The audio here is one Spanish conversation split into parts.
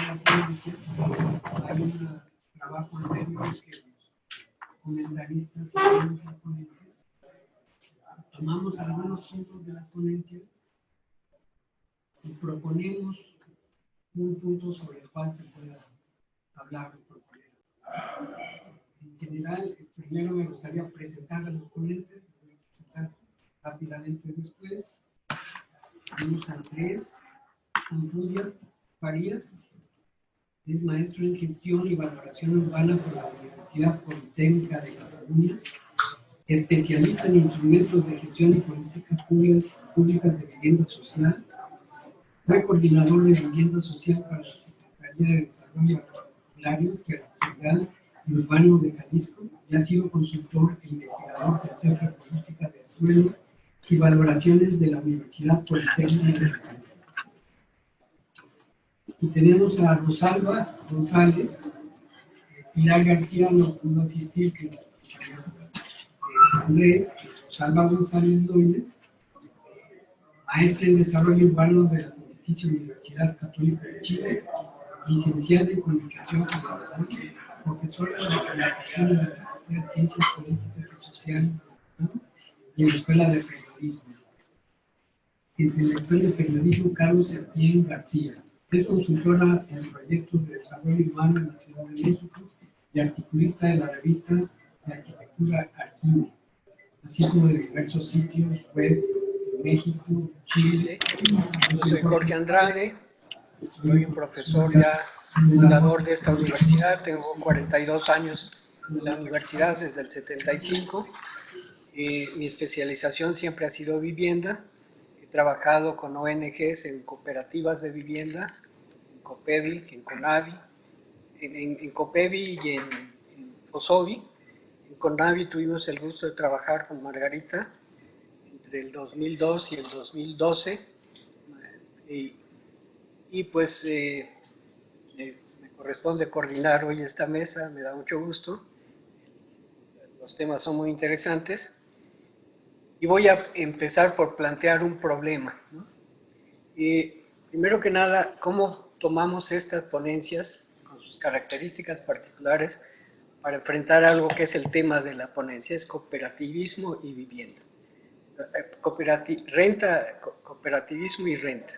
la ponencia, hay un trabajo anterior que los comentaristas en las ponencias tomamos algunos puntos de las ponencias y proponemos un punto sobre el cual se pueda hablar o proponer. En general, primero me gustaría presentar a los ponentes, los voy a presentar rápidamente después. Tenemos a Andrés Ampudia Farías, es maestro en gestión y valoración urbana por la Universidad Politécnica de Cataluña, especialista en instrumentos de gestión y políticas públicas de vivienda social, fue coordinador de vivienda social para la Secretaría de Desarrollo Agrario, Territorial y Urbano de Jalisco, y ha sido consultor e investigador del Centro de Política de Suelo y Valoraciones de la Universidad Politécnica de Cataluña. Y tenemos a Rosalba González. Pilar García no pudo asistir, que es Andrés. Rosalba González Doyle, maestra en Desarrollo Urbano de la Pontificia Universidad Católica de Chile, licenciada en Comunicación Cultural, profesora de la Facultad de Ciencias Políticas y Sociales y en la Escuela de Periodismo. Intelectual de Periodismo Carlos Septién García. Es consultora en proyectos de desarrollo urbano en la Ciudad de México y articulista de la revista de arquitectura Arquino, así como de diversos sitios web de México, Chile. Yo soy Jorge Andrade, soy un profesor ya fundador de esta universidad, tengo 42 años en la universidad desde el 75. Mi especialización siempre ha sido vivienda. He trabajado con ONGs en cooperativas de vivienda, en COPEVI, en CONAVI, en COPEVI y en FOSOVI. En CONAVI tuvimos el gusto de trabajar con Margarita entre el 2002 y el 2012. Y pues me corresponde coordinar hoy esta mesa, me da mucho gusto. Los temas son muy interesantes. Y voy a empezar por plantear un problema, ¿no? Primero que nada, ¿cómo tomamos estas ponencias con sus características particulares para enfrentar algo que es el tema de la ponencia? Es cooperativismo y vivienda. Cooperativismo y renta.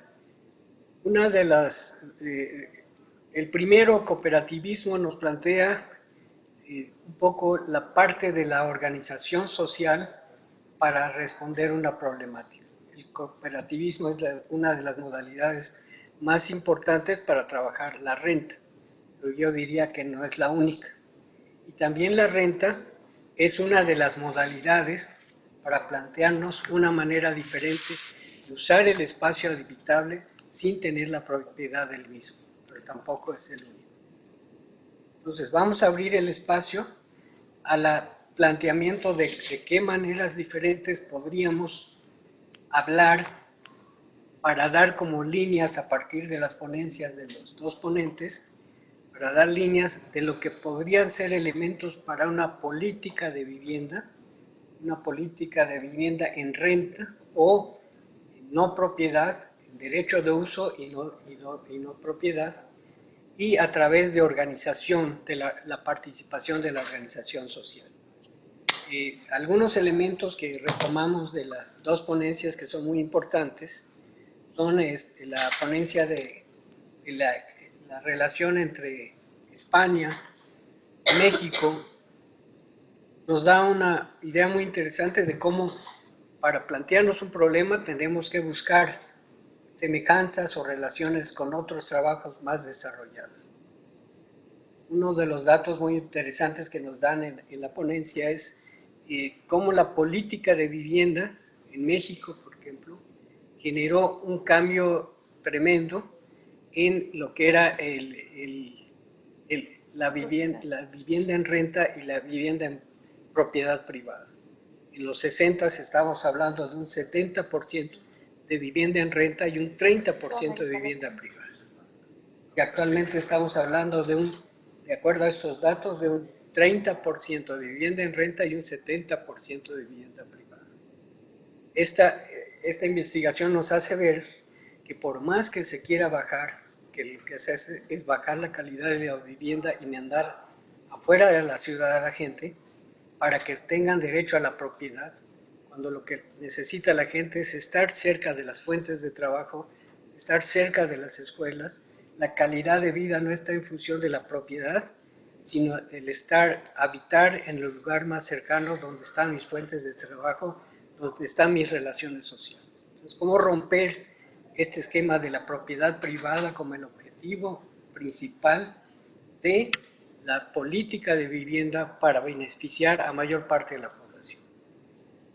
Una de las... el primero, cooperativismo, nos plantea un poco la parte de la organización social para responder una problemática. El cooperativismo es una de las modalidades más importantes para trabajar la renta, pero yo diría que no es la única. Y también la renta es una de las modalidades para plantearnos una manera diferente de usar el espacio habitable sin tener la propiedad del mismo, pero tampoco es el único. Entonces vamos a abrir el espacio al planteamiento de qué maneras diferentes podríamos hablar para dar como líneas a partir de las ponencias de los dos ponentes, para dar líneas de lo que podrían ser elementos para una política de vivienda en renta o en no propiedad, en derecho de uso y no propiedad, y a través de organización, de la participación de la organización social. Algunos elementos que retomamos de las dos ponencias que son muy importantes son la ponencia de la relación entre España y México. Nos da una idea muy interesante de cómo para plantearnos un problema tenemos que buscar semejanzas o relaciones con otros trabajos más desarrollados. Uno de los datos muy interesantes que nos dan en la ponencia es cómo la política de vivienda en México, por ejemplo, generó un cambio tremendo en lo que era la vivienda en renta y la vivienda en propiedad privada. En los 60 estamos hablando de un 70% de vivienda en renta y un 30% de vivienda privada. Y actualmente estamos hablando de acuerdo a estos datos, de un 30% de vivienda en renta y un 70% de vivienda privada. Esta investigación nos hace ver que por más que se quiera bajar, que lo que se hace es bajar la calidad de la vivienda y mandar afuera de la ciudad a la gente para que tengan derecho a la propiedad, cuando lo que necesita la gente es estar cerca de las fuentes de trabajo, estar cerca de las escuelas. La calidad de vida no está en función de la propiedad, sino el habitar en el lugar más cercano donde están mis fuentes de trabajo, donde están mis relaciones sociales. Entonces, ¿cómo romper este esquema de la propiedad privada como el objetivo principal de la política de vivienda para beneficiar a mayor parte de la población?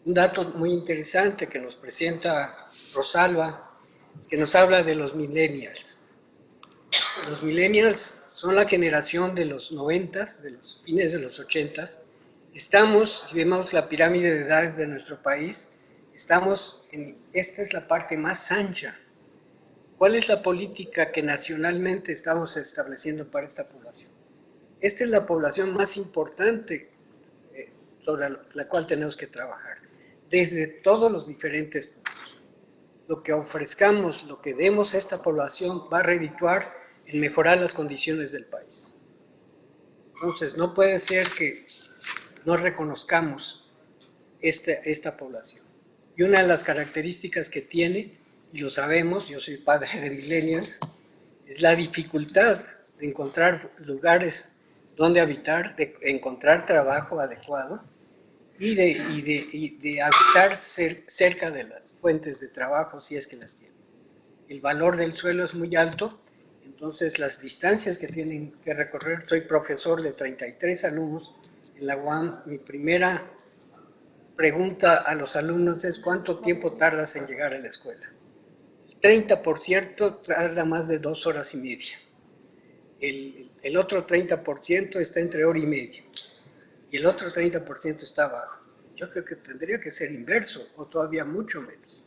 Un dato muy interesante que nos presenta Rosalba es que nos habla de los millennials. Los millennials son la generación de los 90s, de los fines de los 80s. Estamos, si vemos la pirámide de edades de nuestro país, esta es la parte más ancha. ¿Cuál es la política que nacionalmente estamos estableciendo para esta población? Esta es la población más importante sobre la cual tenemos que trabajar, desde todos los diferentes puntos. Lo que ofrezcamos, lo que demos a esta población va a redituar en mejorar las condiciones del país. Entonces, no puede ser que no reconozcamos esta población. Y una de las características que tiene, y lo sabemos, yo soy padre de millennials, es la dificultad de encontrar lugares donde habitar, de encontrar trabajo adecuado y de habitar cerca de las fuentes de trabajo, si es que las tienen. El valor del suelo es muy alto, entonces las distancias que tienen que recorrer, soy profesor de 33 alumnos en la UAM, mi primera pregunta a los alumnos es ¿cuánto tiempo tardas en llegar a la escuela? El 30% tarda más de 2 horas y media. El otro 30% está entre hora y media. Y el otro 30% está abajo. Yo creo que tendría que ser inverso, o todavía mucho menos.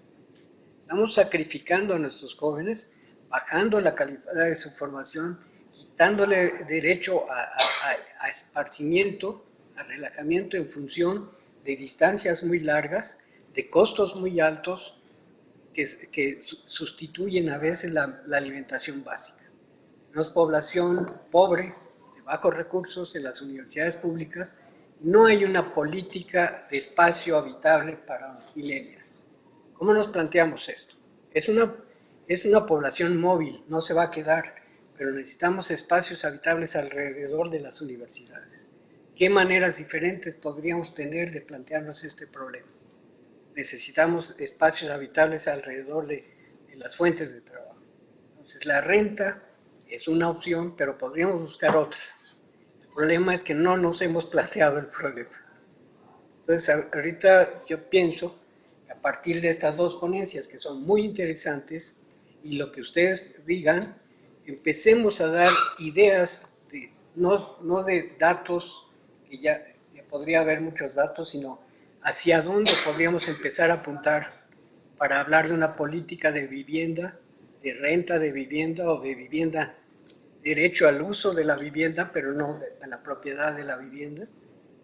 Estamos sacrificando a nuestros jóvenes, bajando la calidad de su formación, quitándole derecho a esparcimiento, a relajamiento en función de distancias muy largas, de costos muy altos, que sustituyen a veces la alimentación básica. Tenemos población pobre, de bajos recursos en las universidades públicas, no hay una política de espacio habitable para los millennials. ¿Cómo nos planteamos esto? Es una población móvil, no se va a quedar, pero necesitamos espacios habitables alrededor de las universidades. ¿Qué maneras diferentes podríamos tener de plantearnos este problema? Necesitamos espacios habitables alrededor de las fuentes de trabajo. Entonces, la renta es una opción, pero podríamos buscar otras. El problema es que no nos hemos planteado el problema. Entonces, ahorita yo pienso que a partir de estas dos ponencias, que son muy interesantes, y lo que ustedes digan, empecemos a dar ideas, no de datos, que ya podría haber muchos datos, sino hacia dónde podríamos empezar a apuntar para hablar de una política de vivienda, de renta de vivienda o de vivienda, derecho al uso de la vivienda, pero no a la propiedad de la vivienda,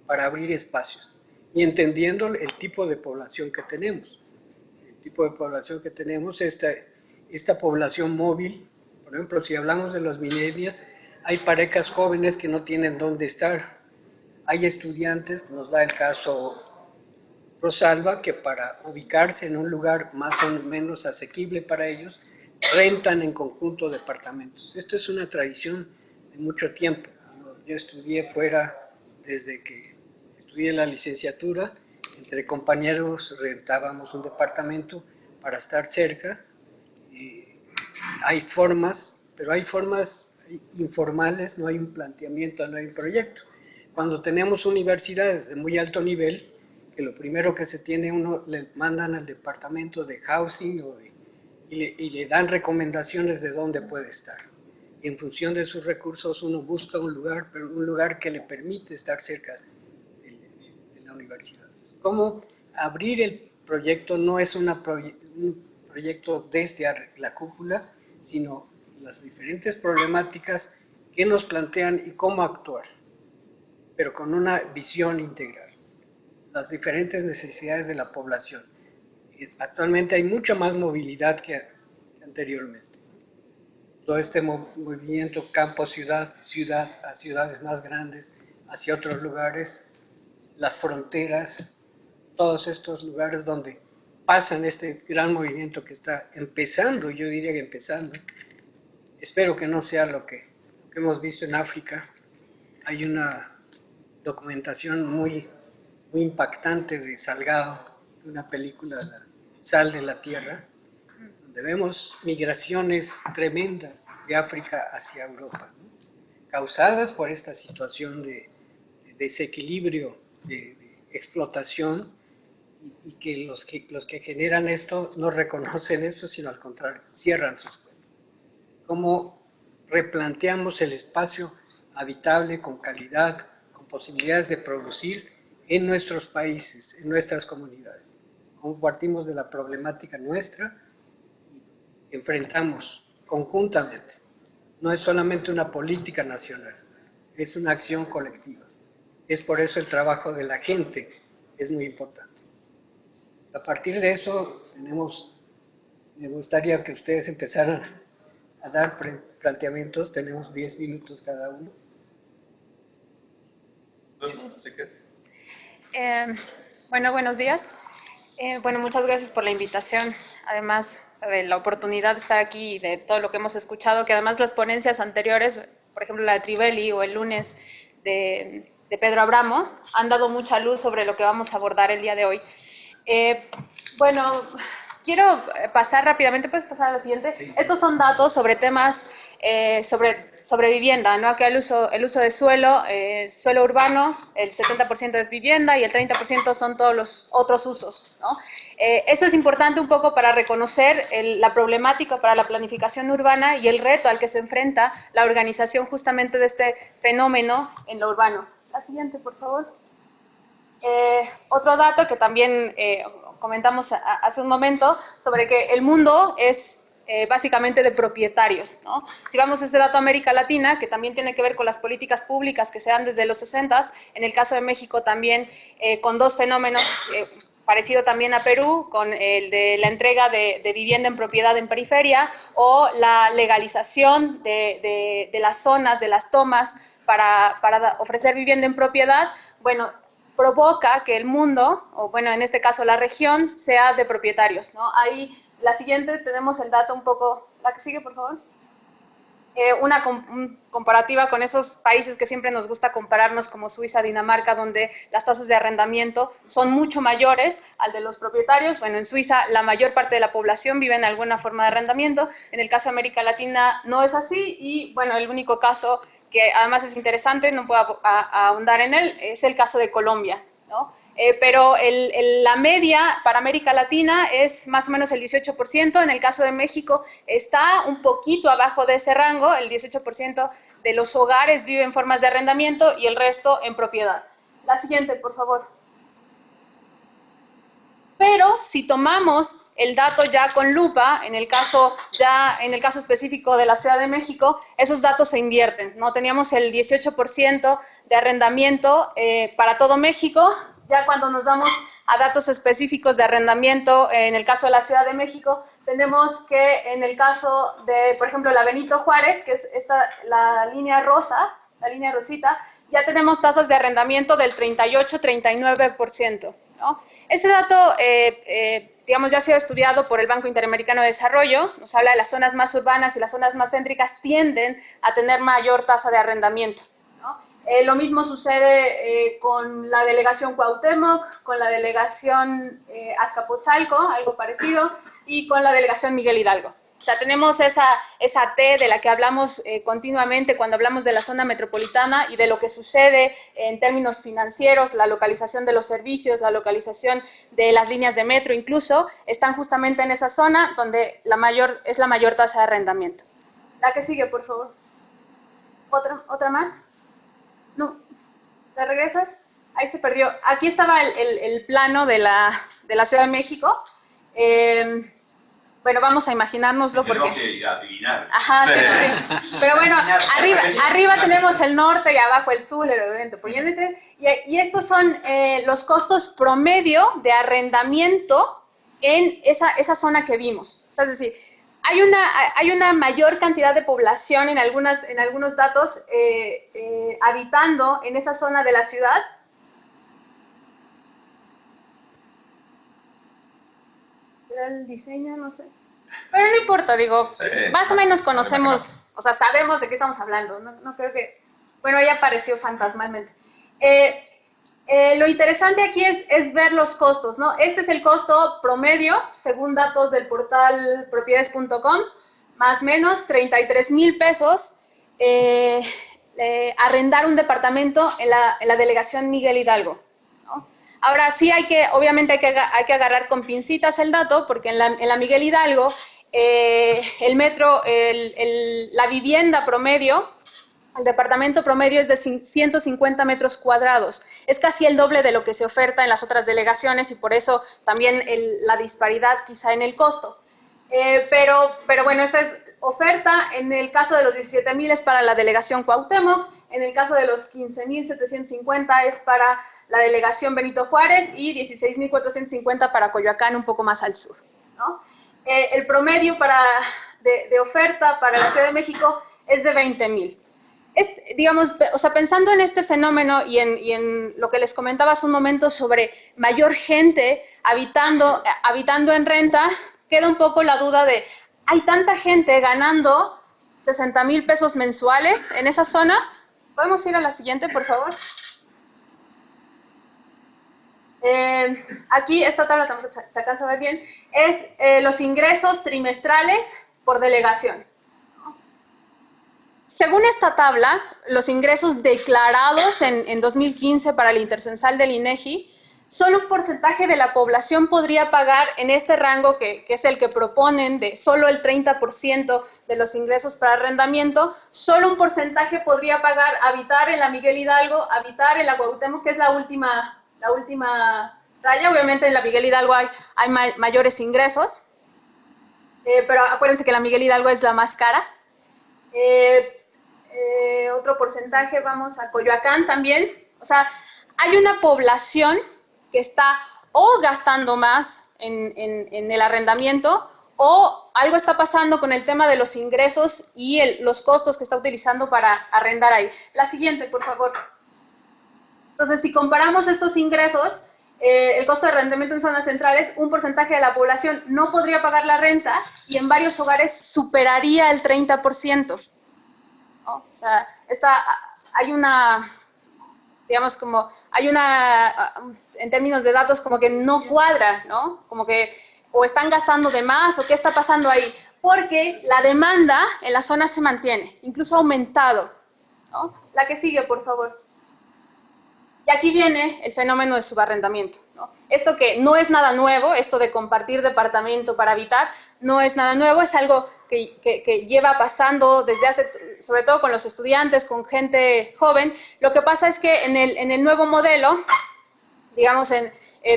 para abrir espacios. Y entendiendo el tipo de población que tenemos. El tipo de población que tenemos, esta población móvil, por ejemplo, si hablamos de los millennials, hay parejas jóvenes que no tienen dónde estar. Hay estudiantes, nos da el caso Rosalba, que para ubicarse en un lugar más o menos asequible para ellos, rentan en conjunto departamentos. Esto es una tradición de mucho tiempo. Yo estudié fuera desde que estudié la licenciatura, entre compañeros rentábamos un departamento para estar cerca. Hay formas, pero hay formas informales, no hay un planteamiento, no hay un proyecto. Cuando tenemos universidades de muy alto nivel, que lo primero que se tiene, uno le mandan al departamento de housing y le dan recomendaciones de dónde puede estar. Y en función de sus recursos uno busca un lugar, pero un lugar que le permite estar cerca de la universidad. ¿Cómo abrir el proyecto? No es un proyecto desde la cúpula, sino las diferentes problemáticas que nos plantean y cómo actuar, pero con una visión integral. Las diferentes necesidades de la población. Actualmente hay mucha más movilidad que anteriormente. todo este movimiento campo-ciudad, ciudad a ciudades más grandes, hacia otros lugares, las fronteras, todos estos lugares donde pasan este gran movimiento que está empezando, yo diría que empezando. Espero que no sea lo que hemos visto en África. Hay una documentación muy impactante de Salgado, una película, La sal de la tierra, donde vemos migraciones tremendas de África hacia Europa, ¿no? Causadas por esta situación de desequilibrio, de explotación, y que los que generan esto no reconocen esto, sino al contrario, cierran sus cuentas. ¿Cómo replanteamos el espacio habitable con calidad, con posibilidades de producir en nuestros países, en nuestras comunidades? ¿Cómo partimos de la problemática nuestra y enfrentamos conjuntamente? No es solamente una política nacional, es una acción colectiva. Es por eso el trabajo de la gente es muy importante. A partir de eso, me gustaría que ustedes empezaran a dar planteamientos. Tenemos 10 minutos cada uno. Bueno, buenos días. Bueno, muchas gracias por la invitación. Además de la oportunidad de estar aquí y de todo lo que hemos escuchado, que además las ponencias anteriores, por ejemplo la de Trivelli o el lunes de Pedro Abramo, han dado mucha luz sobre lo que vamos a abordar el día de hoy. Bueno, quiero pasar rápidamente, ¿puedes pasar a la siguiente? Sí. Estos son datos sobre temas sobre vivienda, ¿no? Acá el uso de suelo urbano, el 70% es vivienda y el 30% son todos los otros usos, ¿no? Eso es importante un poco para reconocer la problemática para la planificación urbana y el reto al que se enfrenta la organización justamente de este fenómeno en lo urbano. La siguiente, por favor. Otro dato que también comentamos hace un momento, sobre que el mundo es básicamente de propietarios, ¿no? Si vamos a este dato a América Latina, que también tiene que ver con las políticas públicas que se dan desde los 60s, en el caso de México también con dos fenómenos, parecido también a Perú, con el de la entrega de vivienda en propiedad en periferia, o la legalización de las zonas, de las tomas, para ofrecer vivienda en propiedad. Bueno, provoca que el mundo, o bueno, en este caso la región, sea de propietarios, ¿no? Ahí, la siguiente, tenemos el dato un poco, la que sigue, por favor. Una comparativa con esos países que siempre nos gusta compararnos, como Suiza, Dinamarca, donde las tasas de arrendamiento son mucho mayores al de los propietarios. Bueno, en Suiza la mayor parte de la población vive en alguna forma de arrendamiento. En el caso de América Latina no es así, y bueno, el único caso que además es interesante, no puedo ahondar en él, es el caso de Colombia, ¿no? Pero la media para América Latina es más o menos el 18%, en el caso de México está un poquito abajo de ese rango, el 18% de los hogares vive en formas de arrendamiento y el resto en propiedad. La siguiente, por favor. Pero si tomamos el dato ya con lupa, en el caso específico de la Ciudad de México, esos datos se invierten, ¿no? Teníamos el 18% de arrendamiento para todo México. Ya cuando nos vamos a datos específicos de arrendamiento, en el caso de la Ciudad de México, tenemos que en el caso de, por ejemplo, la Benito Juárez, que es la línea rosa, la línea rosita, ya tenemos tasas de arrendamiento del 38-39%, ¿no? Ese dato, digamos, ya ha sido estudiado por el Banco Interamericano de Desarrollo, nos habla de las zonas más urbanas y las zonas más céntricas tienden a tener mayor tasa de arrendamiento, ¿no? Lo mismo sucede con la delegación Cuauhtémoc, con la delegación Azcapotzalco, algo parecido, y con la delegación Miguel Hidalgo. O sea, tenemos esa T de la que hablamos continuamente cuando hablamos de la zona metropolitana y de lo que sucede en términos financieros, la localización de los servicios, la localización de las líneas de metro incluso, están justamente en esa zona donde es la mayor tasa de arrendamiento. La que sigue, por favor. ¿Otra más? No, ¿te regresas? Ahí se perdió. Aquí estaba el plano de la Ciudad de México. Bueno, vamos a imaginárnoslo porque... Tengo que adivinar. Ajá, sí. Pero bueno, arriba tenemos el norte y abajo el sur, el oriente, poniente. Y estos son los costos promedio de arrendamiento en esa zona que vimos. O sea, es decir, hay una mayor cantidad de población en algunos datos habitando en esa zona de la ciudad. ¿Era el diseño? No sé. Pero no importa, digo, sí, más o menos conocemos, o sea, sabemos de qué estamos hablando. No creo que... Bueno, ahí apareció fantasmalmente. Lo interesante aquí es ver los costos, ¿no? Este es el costo promedio, según datos del portal propiedades.com, más o menos 33,000 pesos, arrendar un departamento en la delegación Miguel Hidalgo, ¿no? Ahora sí obviamente hay que agarrar con pincitas el dato, porque en la Miguel Hidalgo, la vivienda promedio, el departamento promedio es de 150 metros cuadrados. Es casi el doble de lo que se oferta en las otras delegaciones y por eso también la disparidad quizá en el costo. Pero bueno, esta es oferta. En el caso de los 17,000 es para la delegación Cuauhtémoc. En el caso de los 15,750 es para la delegación Benito Juárez y 16,450 para Coyoacán, un poco más al sur, ¿no? El promedio de oferta para la Ciudad de México es de 20,000. Digamos, o sea, pensando en este fenómeno y en lo que les comentaba hace un momento sobre mayor gente habitando en renta, queda un poco la duda de, ¿hay tanta gente ganando 60,000 pesos mensuales en esa zona? ¿Podemos ir a la siguiente, por favor? Aquí esta tabla tampoco se alcanza a ver bien, es los ingresos trimestrales por delegación. Según esta tabla, los ingresos declarados en 2015 para el intercensal del INEGI, solo un porcentaje de la población podría pagar en este rango, que es el que proponen, de solo el 30% de los ingresos para arrendamiento, solo un porcentaje podría pagar habitar en la Miguel Hidalgo, habitar en la Cuauhtémoc, que es la última raya. Obviamente en la Miguel Hidalgo hay mayores ingresos, pero acuérdense que la Miguel Hidalgo es la más cara. Otro porcentaje, vamos a Coyoacán también. O sea, hay una población que está o gastando más en el arrendamiento o algo está pasando con el tema de los ingresos y los costos que está utilizando para arrendar ahí. La siguiente, por favor. Entonces, si comparamos estos ingresos, el costo de arrendamiento en zonas centrales, un porcentaje de la población no podría pagar la renta y en varios hogares superaría el 30%. ¿No? O sea, hay una, digamos, como, en términos de datos, como que no cuadra, ¿no? Como que o están gastando de más o qué está pasando ahí. Porque la demanda en la zona se mantiene, incluso ha aumentado, ¿no? La que sigue, por favor. Y aquí viene el fenómeno de subarrendamiento, ¿no? Esto que no es nada nuevo, esto de compartir departamento para habitar, no es nada nuevo, es algo que lleva pasando desde hace, sobre todo con los estudiantes, con gente joven. Lo que pasa es que en el nuevo modelo, digamos,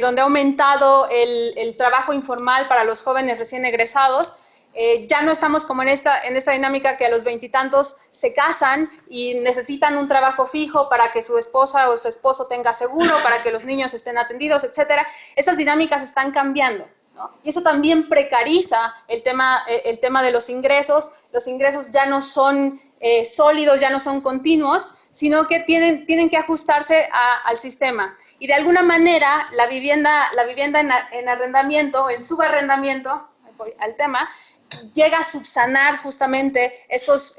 donde ha aumentado el trabajo informal para los jóvenes recién egresados, ya no estamos como en esta dinámica que a los veintitantos se casan y necesitan un trabajo fijo para que su esposa o su esposo tenga seguro, para que los niños estén atendidos, etcétera. Esas dinámicas están cambiando, ¿no? Y eso también precariza el tema de los ingresos. Los ingresos ya no son sólidos, ya no son continuos, sino que tienen que ajustarse al sistema. Y de alguna manera la vivienda en arrendamiento, en subarrendamiento, voy al tema, llega a subsanar justamente estas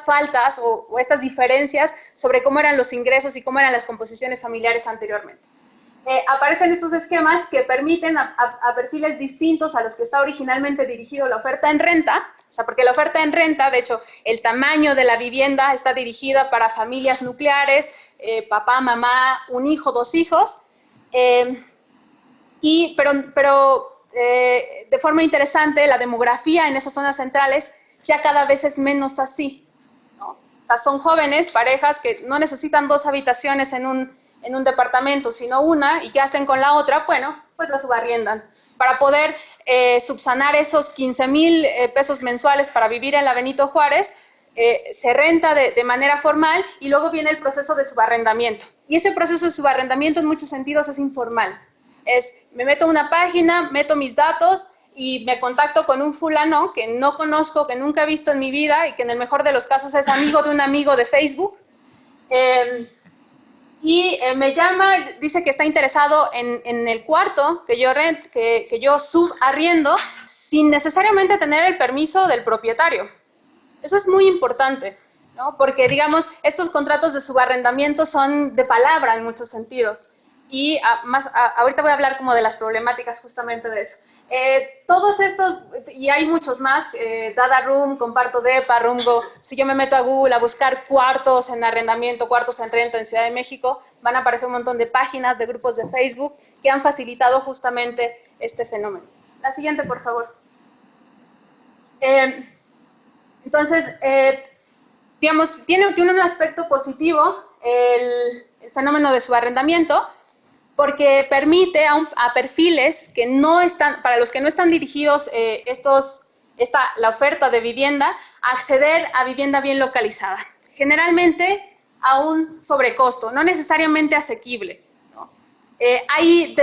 faltas o estas diferencias sobre cómo eran los ingresos y cómo eran las composiciones familiares anteriormente. Aparecen estos esquemas que permiten a perfiles distintos a los que está originalmente dirigido la oferta en renta, o sea, porque la oferta en renta, de hecho, el tamaño de la vivienda está dirigida para familias nucleares, papá, mamá, un hijo, 2 hijos, pero de forma interesante, la demografía en esas zonas centrales ya cada vez es menos así, ¿no? O sea, son jóvenes, parejas que no necesitan 2 habitaciones en un departamento, sino una, y ¿qué hacen con la otra? Bueno, pues la subarriendan. Para poder subsanar esos 15,000 pesos mensuales para vivir en la Benito Juárez, se renta de manera formal y luego viene el proceso de subarrendamiento. Y ese proceso de subarrendamiento en muchos sentidos es informal. Me meto a una página, meto mis datos y me contacto con un fulano que no conozco, que nunca he visto en mi vida y que en el mejor de los casos es amigo de un amigo de Facebook, me llama, dice que está interesado en el cuarto que yo subarriendo sin necesariamente tener el permiso del propietario. Eso es muy importante, ¿no? Porque, digamos, estos contratos de subarrendamiento son de palabra en muchos sentidos. Y ahorita voy a hablar como de las problemáticas justamente de eso. Todos estos, y hay muchos más, Dada Room, Comparto Depa, Roomgo, si yo me meto a Google a buscar cuartos en arrendamiento, cuartos en renta en Ciudad de México, van a aparecer un montón de páginas, de grupos de Facebook que han facilitado justamente este fenómeno. La siguiente, por favor. Entonces, digamos, tiene un aspecto positivo el fenómeno de subarrendamiento, porque permite a perfiles que no están, para los que no están dirigidos la oferta de vivienda, acceder a vivienda bien localizada. Generalmente a un sobrecosto, no necesariamente asequible, ¿no? Hay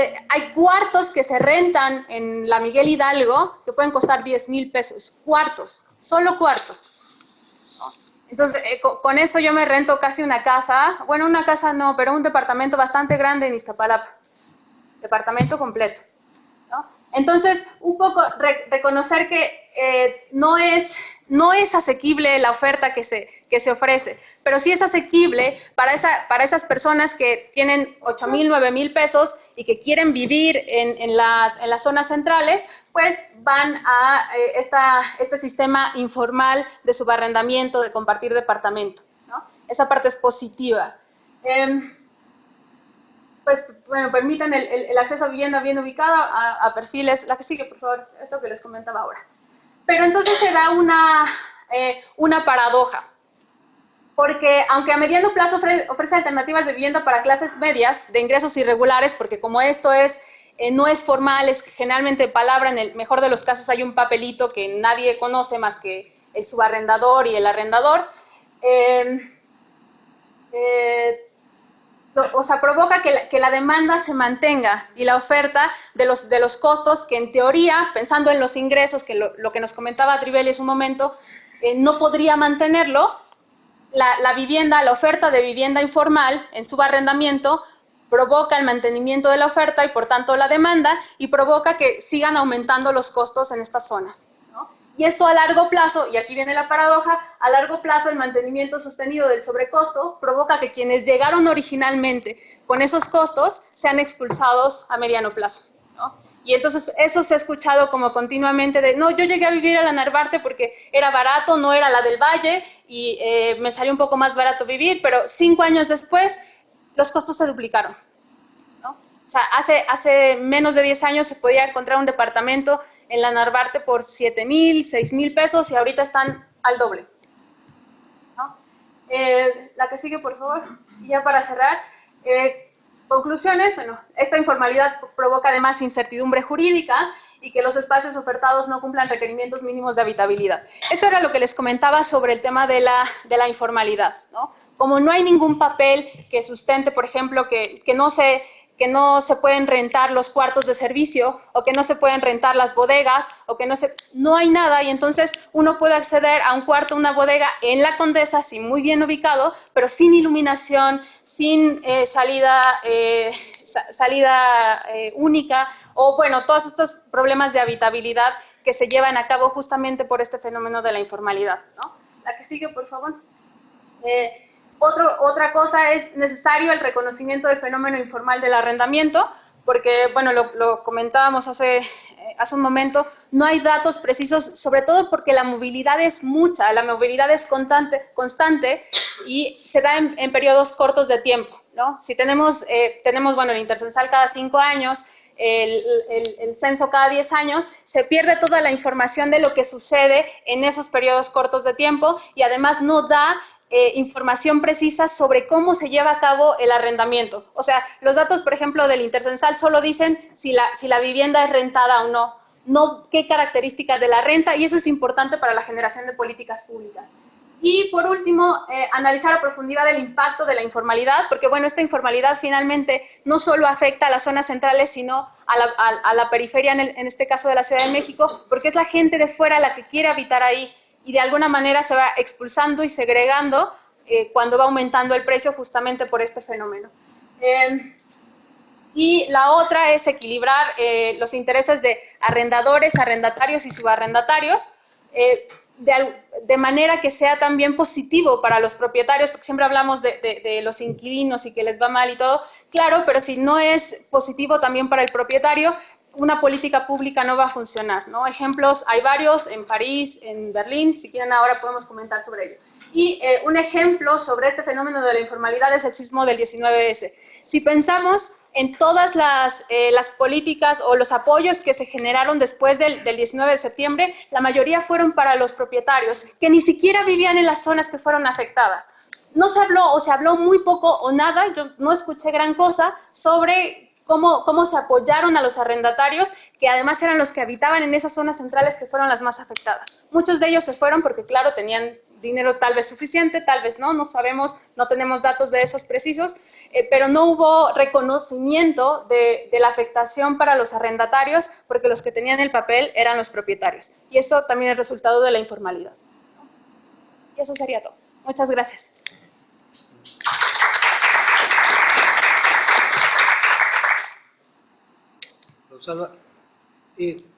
cuartos que se rentan en la Miguel Hidalgo que pueden costar 10,000 pesos, cuartos, solo cuartos. Entonces, con eso yo me rento casi una casa, bueno, una casa no, pero un departamento bastante grande en Iztapalapa, departamento completo, ¿no? Entonces, un poco reconocer que no es asequible la oferta que se ofrece, pero sí es asequible para esas personas que tienen 8,000, 9,000 pesos y que quieren vivir en las zonas centrales, pues van a este sistema informal de subarrendamiento, de compartir departamento, ¿no? Esa parte es positiva. Pues, bueno, permiten el acceso a vivienda bien ubicada, a perfiles. La que sigue, por favor, esto que les comentaba ahora. Pero entonces se da una paradoja, porque aunque a mediano plazo ofrece alternativas de vivienda para clases medias, de ingresos irregulares, porque como esto no es formal, es generalmente palabra, en el mejor de los casos hay un papelito que nadie conoce más que el subarrendador y el arrendador, o sea, provoca que la demanda se mantenga y la oferta de los costos que en teoría, pensando en los ingresos, que lo que nos comentaba Trivelli hace un momento, no podría mantenerlo, la oferta de vivienda informal en subarrendamiento provoca el mantenimiento de la oferta y por tanto la demanda y provoca que sigan aumentando los costos en estas zonas, ¿no? Y esto a largo plazo, y aquí viene la paradoja, a largo plazo el mantenimiento sostenido del sobrecosto provoca que quienes llegaron originalmente con esos costos sean expulsados a mediano plazo, ¿no? Y entonces eso se ha escuchado como continuamente de, no, yo llegué a vivir a la Narvarte porque era barato, no era la del Valle y me salió un poco más barato vivir, pero 5 años después los costos se duplicaron, ¿no? O sea, hace menos de 10 años se podía encontrar un departamento en la Narvarte por 7,000, 6,000 pesos y ahorita están al doble, ¿no? La que sigue, por favor. Y ya para cerrar, conclusiones, bueno, esta informalidad provoca además incertidumbre jurídica y que los espacios ofertados no cumplan requerimientos mínimos de habitabilidad. Esto era lo que les comentaba sobre el tema de la informalidad, ¿no? Como no hay ningún papel que sustente, por ejemplo, que no se pueden rentar los cuartos de servicio o que no se pueden rentar las bodegas o que no hay nada y entonces uno puede acceder a un cuarto, una bodega en la Condesa, sí, muy bien ubicado, pero sin iluminación, sin salida única o bueno, todos estos problemas de habitabilidad que se llevan a cabo justamente por este fenómeno de la informalidad, ¿no? La que sigue, por favor. Otra cosa es necesario el reconocimiento del fenómeno informal del arrendamiento, porque, bueno, lo comentábamos hace un momento, no hay datos precisos, sobre todo porque la movilidad es mucha, la movilidad es constante y se da en periodos cortos de tiempo, ¿no? Si tenemos bueno, el intercensal cada 5 años, el censo cada 10 años, se pierde toda la información de lo que sucede en esos periodos cortos de tiempo y además no da información precisa sobre cómo se lleva a cabo el arrendamiento. O sea, los datos, por ejemplo, del intercensal solo dicen si la vivienda es rentada o no qué características de la renta, y eso es importante para la generación de políticas públicas. Y por último, analizar a profundidad el impacto de la informalidad, porque bueno, esta informalidad finalmente no solo afecta a las zonas centrales, sino a la periferia, en este caso de la Ciudad de México, porque es la gente de fuera la que quiere habitar ahí y de alguna manera se va expulsando y segregando cuando va aumentando el precio justamente por este fenómeno. Y la otra es equilibrar los intereses de arrendadores, arrendatarios y subarrendatarios, de manera que sea también positivo para los propietarios, porque siempre hablamos de los inquilinos y que les va mal y todo, claro, pero si no es positivo también para el propietario, una política pública no va a funcionar, ¿no? Ejemplos hay varios, en París, en Berlín, si quieren ahora podemos comentar sobre ello. Y un ejemplo sobre este fenómeno de la informalidad es el sismo del 19S. Si pensamos en todas las políticas o los apoyos que se generaron después del 19 de septiembre, la mayoría fueron para los propietarios, que ni siquiera vivían en las zonas que fueron afectadas. No se habló, o se habló muy poco o nada, yo no escuché gran cosa sobre cómo se apoyaron a los arrendatarios, que además eran los que habitaban en esas zonas centrales que fueron las más afectadas. Muchos de ellos se fueron porque, claro, tenían dinero tal vez suficiente, tal vez no sabemos, no tenemos datos de esos precisos, pero no hubo reconocimiento de la afectación para los arrendatarios, porque los que tenían el papel eran los propietarios. Y eso también es resultado de la informalidad. Y eso sería todo. Muchas gracias.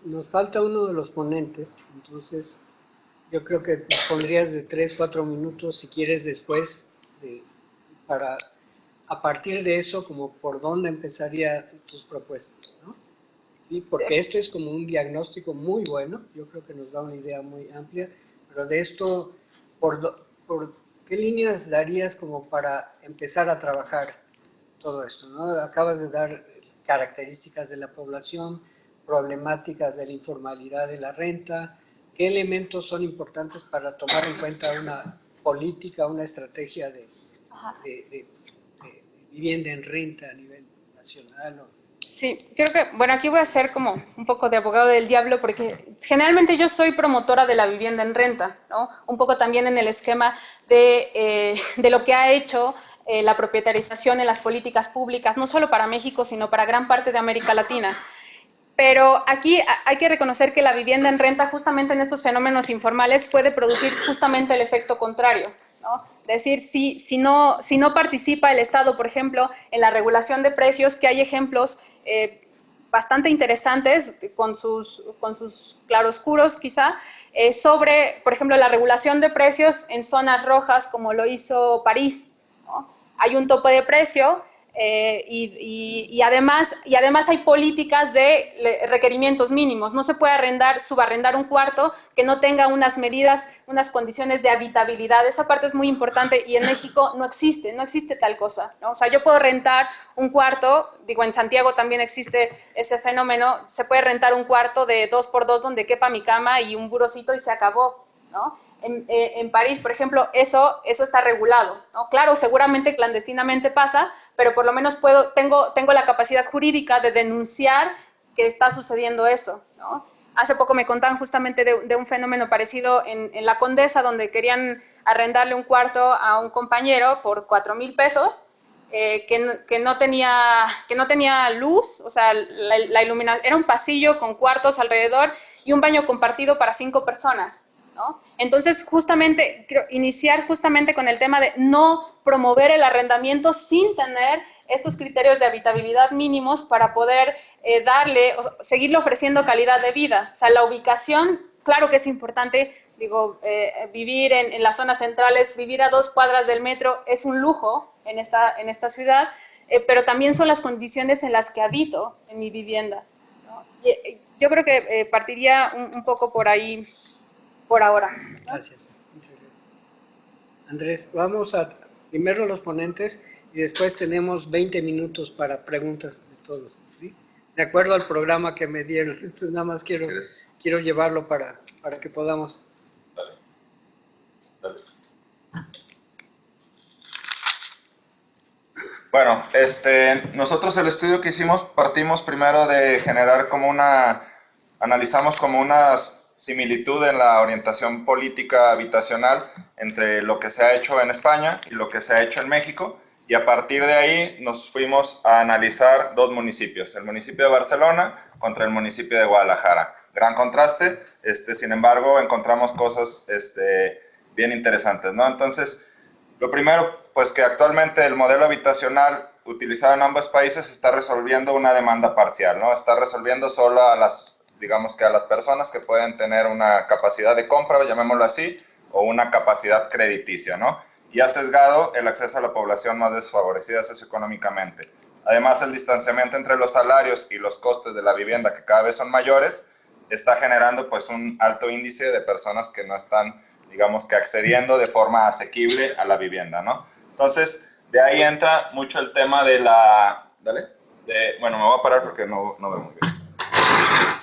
Nos falta uno de los ponentes, entonces yo creo que te pondrías de 3-4 minutos si quieres después, para a partir de eso, como por dónde empezaría tus propuestas, ¿no? Sí, porque esto es como un diagnóstico muy bueno, yo creo que nos da una idea muy amplia, pero de esto, ¿por qué líneas darías como para empezar a trabajar todo esto, ¿no? Acabas de dar características de la población, problemáticas de la informalidad de la renta. ¿Qué elementos son importantes para tomar en cuenta una política, una estrategia de vivienda en renta a nivel nacional? Sí, creo que, bueno, aquí voy a ser como un poco de abogado del diablo, porque generalmente yo soy promotora de la vivienda en renta, ¿no? Un poco también en el esquema de lo que ha hecho la propietarización en las políticas públicas, no solo para México, sino para gran parte de América Latina. Pero aquí hay que reconocer que la vivienda en renta, justamente en estos fenómenos informales, puede producir justamente el efecto contrario, ¿no? Es decir, si no participa el Estado, por ejemplo, en la regulación de precios, que hay ejemplos bastante interesantes, con sus claroscuros quizá, sobre, por ejemplo, la regulación de precios en zonas rojas, como lo hizo París, ¿no? Hay un tope de precio, y además hay políticas de requerimientos mínimos. No se puede subarrendar un cuarto que no tenga unas medidas, unas condiciones de habitabilidad. Esa parte es muy importante y en México no existe tal cosa, ¿no? O sea, yo puedo rentar un cuarto, digo, en Santiago también existe ese fenómeno, se puede rentar un cuarto de 2x2 donde quepa mi cama y un burocito y se acabó, ¿no? En París, por ejemplo, eso está regulado, ¿no? Claro, seguramente clandestinamente pasa, pero por lo menos tengo la capacidad jurídica de denunciar que está sucediendo eso, ¿no? Hace poco me contaban justamente de un fenómeno parecido en La Condesa, donde querían arrendarle un cuarto a un compañero por 4,000 pesos, que no tenía luz, o sea, la iluminación, era un pasillo con cuartos alrededor y un baño compartido para 5 personas. ¿No? Entonces, justamente, quiero iniciar justamente con el tema de no promover el sin tener estos criterios de habitabilidad mínimos para poder seguirle ofreciendo calidad de vida. O sea, la ubicación, claro que es importante, digo, vivir en las zonas centrales, vivir a 2 cuadras del metro es un lujo en esta ciudad, pero también son las condiciones en las que habito en mi vivienda, ¿no? Yo creo que partiría un poco por ahí, por ahora, ¿no? Gracias. Muchas gracias. Andrés, vamos a primero los ponentes y después tenemos 20 minutos para preguntas de todos, ¿sí? De acuerdo al programa que me dieron. Entonces nada más quiero llevarlo para que podamos. Dale. Bueno, nosotros el estudio que hicimos partimos primero de generar analizamos como una similitud en la orientación política habitacional entre lo que se ha hecho en España y lo que se ha hecho en México, y a partir de ahí nos fuimos a analizar dos municipios, el municipio de Barcelona contra el municipio de Guadalajara. Gran contraste, sin embargo encontramos cosas bien interesantes, ¿no? Entonces, lo primero, pues que actualmente el modelo habitacional utilizado en ambos países está resolviendo una demanda parcial, ¿no? Está resolviendo solo a las, digamos que a las personas que pueden tener una capacidad de compra, llamémoslo así, o una capacidad crediticia, ¿no? Y ha sesgado el acceso a la población más desfavorecida socioeconómicamente. Además, el distanciamiento entre los salarios y los costes de la vivienda, que cada vez son mayores, está generando pues un alto índice de personas que no están, digamos que accediendo de forma asequible a la vivienda, ¿no? Entonces, de ahí entra mucho el tema de la... bueno, me voy a parar porque no veo muy bien.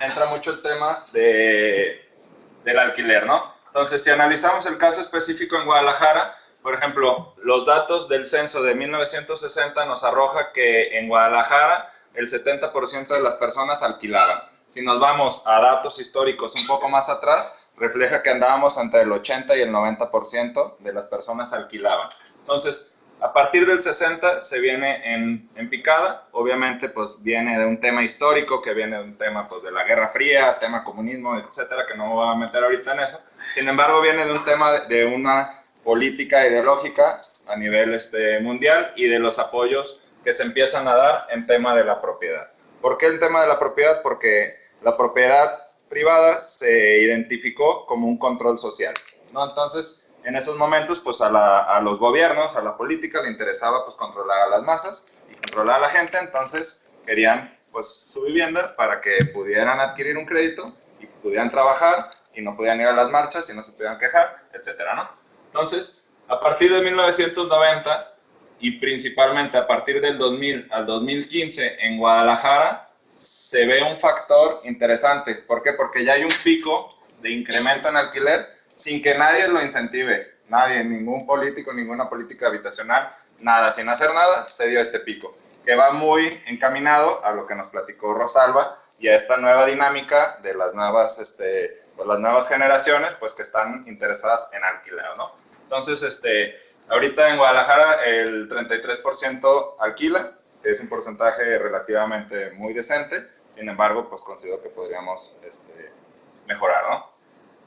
Entra mucho el tema del alquiler, ¿no? Entonces, si analizamos el caso específico en Guadalajara, por ejemplo, los datos del censo de 1960 nos arroja que en Guadalajara el 70% de las personas alquilaban. Si nos vamos a datos históricos un poco más atrás, refleja que andábamos entre el 80 y el 90% de las personas alquilaban. Entonces, a partir del 60 se viene en picada, obviamente pues viene de un tema histórico, que viene de un tema pues de la Guerra Fría, tema comunismo, etcétera, que no me voy a meter ahorita en eso. Sin embargo, viene de un tema de una política ideológica a nivel mundial y de los apoyos que se empiezan a dar en tema de la propiedad. ¿Por qué el tema de la propiedad? Porque la propiedad privada se identificó como un control social, ¿no? Entonces, en esos momentos, pues a los gobiernos, a la política, le interesaba pues controlar a las masas y controlar a la gente, entonces querían pues su vivienda para que pudieran adquirir un crédito y pudieran trabajar y no podían ir a las marchas y no se podían quejar, etcétera, ¿no? Entonces, a partir de 1990 y principalmente a partir del 2000 al 2015 en Guadalajara se ve un factor interesante. ¿Por qué? Porque ya hay un pico de incremento en alquiler sin que nadie lo incentive. Nadie, ningún político, ninguna política habitacional, nada, sin hacer nada, se dio este pico, que va muy encaminado a lo que nos platicó Rosalba y a esta nueva dinámica de las nuevas, pues las nuevas generaciones, pues que están interesadas en alquiler, ¿no? Entonces, ahorita en Guadalajara el 33% alquila, que es un porcentaje relativamente muy decente, sin embargo, pues considero que podríamos mejorar, ¿no?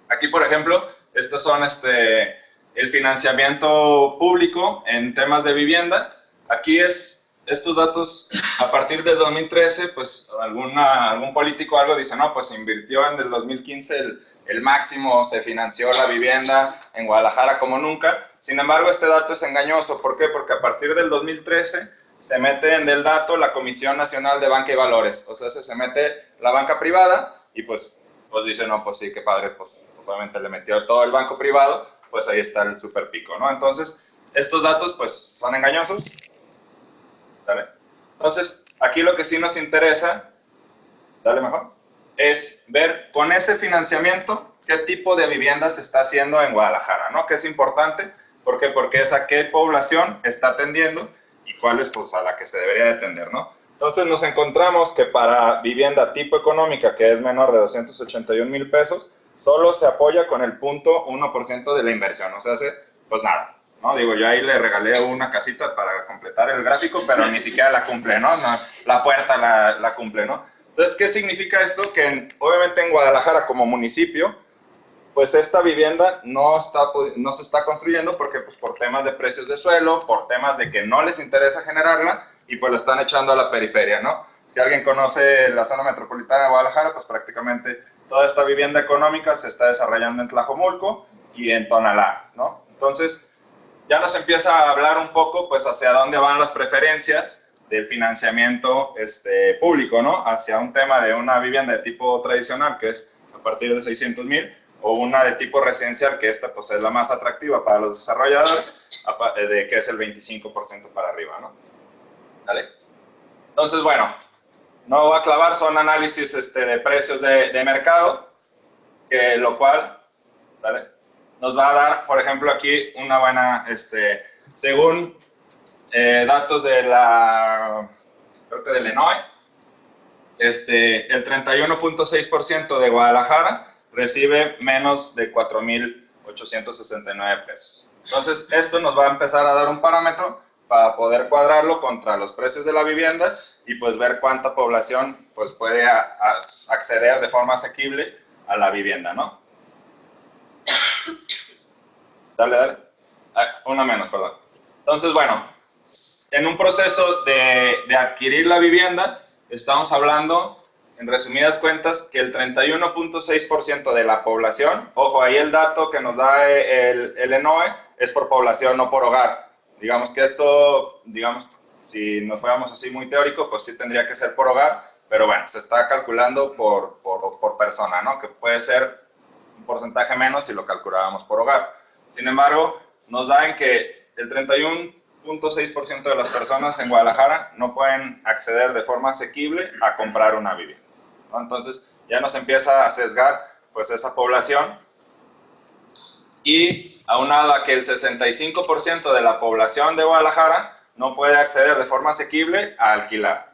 Aquí, por ejemplo, estos son el financiamiento público en temas de vivienda. Aquí estos datos, a partir del 2013, pues algún político algo dice, no, pues se invirtió en el 2015 el máximo, se financió la vivienda en Guadalajara como nunca. Sin embargo, este dato es engañoso. ¿Por qué? Porque a partir del 2013 se mete en el dato la Comisión Nacional de Banca y Valores. O sea, se mete la banca privada y pues dice, no, pues sí, qué padre, pues obviamente le metió todo el banco privado, pues ahí está el super pico, ¿no? Entonces, estos datos pues son engañosos. ¿Dale? Entonces, aquí lo que sí nos interesa, dale mejor, es ver con ese financiamiento qué tipo de vivienda se está haciendo en Guadalajara, ¿no? Que es importante, ¿por qué? Porque es a qué población está atendiendo y cuál es pues a la que se debería de atender, ¿no? Entonces nos encontramos que para vivienda tipo económica, que es menor de 281,000 pesos, solo se apoya con el 0.1% de la inversión, o sea, pues nada, ¿no? Digo, yo ahí le regalé una casita para completar el gráfico, pero ni siquiera la cumple, ¿no? La puerta la cumple, ¿no? Entonces, ¿qué significa esto? Que obviamente en Guadalajara como municipio, pues esta vivienda no se está construyendo porque pues por temas de precios de suelo, por temas de que no les interesa generarla y pues la están echando a la periferia, ¿no? Si alguien conoce la zona metropolitana de Guadalajara, pues prácticamente toda esta vivienda económica se está desarrollando en Tlajomulco y en Tonalá, ¿no? Entonces, ya nos empieza a hablar un poco pues hacia dónde van las preferencias del financiamiento público, ¿no? Hacia un tema de una vivienda de tipo tradicional, que es a partir de 600,000, o una de tipo residencial, que esta pues es la más atractiva para los desarrolladores, que es el 25% para arriba, ¿no? ¿Vale? Entonces, bueno, no voy a clavar, son análisis de precios de mercado, lo cual, ¿vale? Nos va a dar, por ejemplo, aquí una buena, según datos de creo que del ENOE, el 31.6% de Guadalajara recibe menos de 4,800 869 pesos. Entonces, esto nos va a empezar a dar un parámetro para poder cuadrarlo contra los precios de la vivienda y pues ver cuánta población pues puede acceder de forma asequible a la vivienda, ¿no? Dale. Una menos, perdón. Entonces, bueno, en un proceso de adquirir la vivienda, estamos hablando, en resumidas cuentas, que el 31.6% de la población, ojo, ahí el dato que nos da el ENOE es por población, no por hogar. Digamos que esto, digamos, si nos fuéramos así muy teórico, pues sí tendría que ser por hogar, pero bueno, se está calculando por persona, ¿no? Que puede ser un porcentaje menos si lo calculábamos por hogar. Sin embargo, nos da en que el 31.6% de las personas en Guadalajara no pueden acceder de forma asequible a comprar una vivienda, ¿no? Entonces, ya nos empieza a sesgar pues esa población y aunado a que el 65% de la población de Guadalajara no puede acceder de forma asequible a alquilar.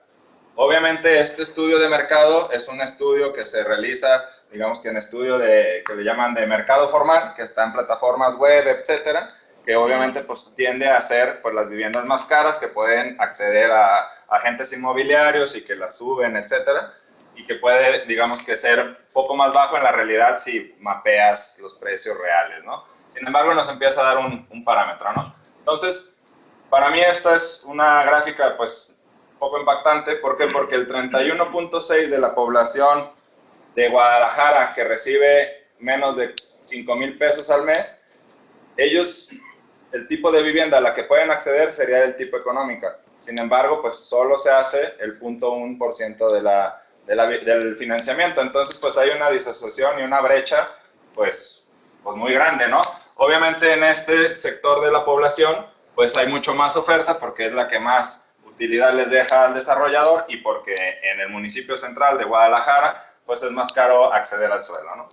Obviamente este estudio de mercado es un estudio que se realiza, digamos que en estudio que le llaman de mercado formal, que está en plataformas web, etcétera, que obviamente pues tiende a ser pues las viviendas más caras que pueden acceder a agentes inmobiliarios y que las suben, etcétera, y que puede, digamos que ser poco más bajo en la realidad si mapeas los precios reales, ¿no? Sin embargo, nos empieza a dar un parámetro, ¿no? Entonces, para mí esta es una gráfica, pues, poco impactante. ¿Por qué? Porque el 31.6% de la población de Guadalajara que recibe menos de 5,000 pesos al mes, ellos, el tipo de vivienda a la que pueden acceder sería del tipo económica. Sin embargo, pues, solo se hace el 0.1% del financiamiento. Entonces, pues, hay una disociación y una brecha, pues muy grande, ¿no? Obviamente en este sector de la población pues hay mucho más oferta porque es la que más utilidad les deja al desarrollador y porque en el municipio central de Guadalajara pues es más caro acceder al suelo, ¿no?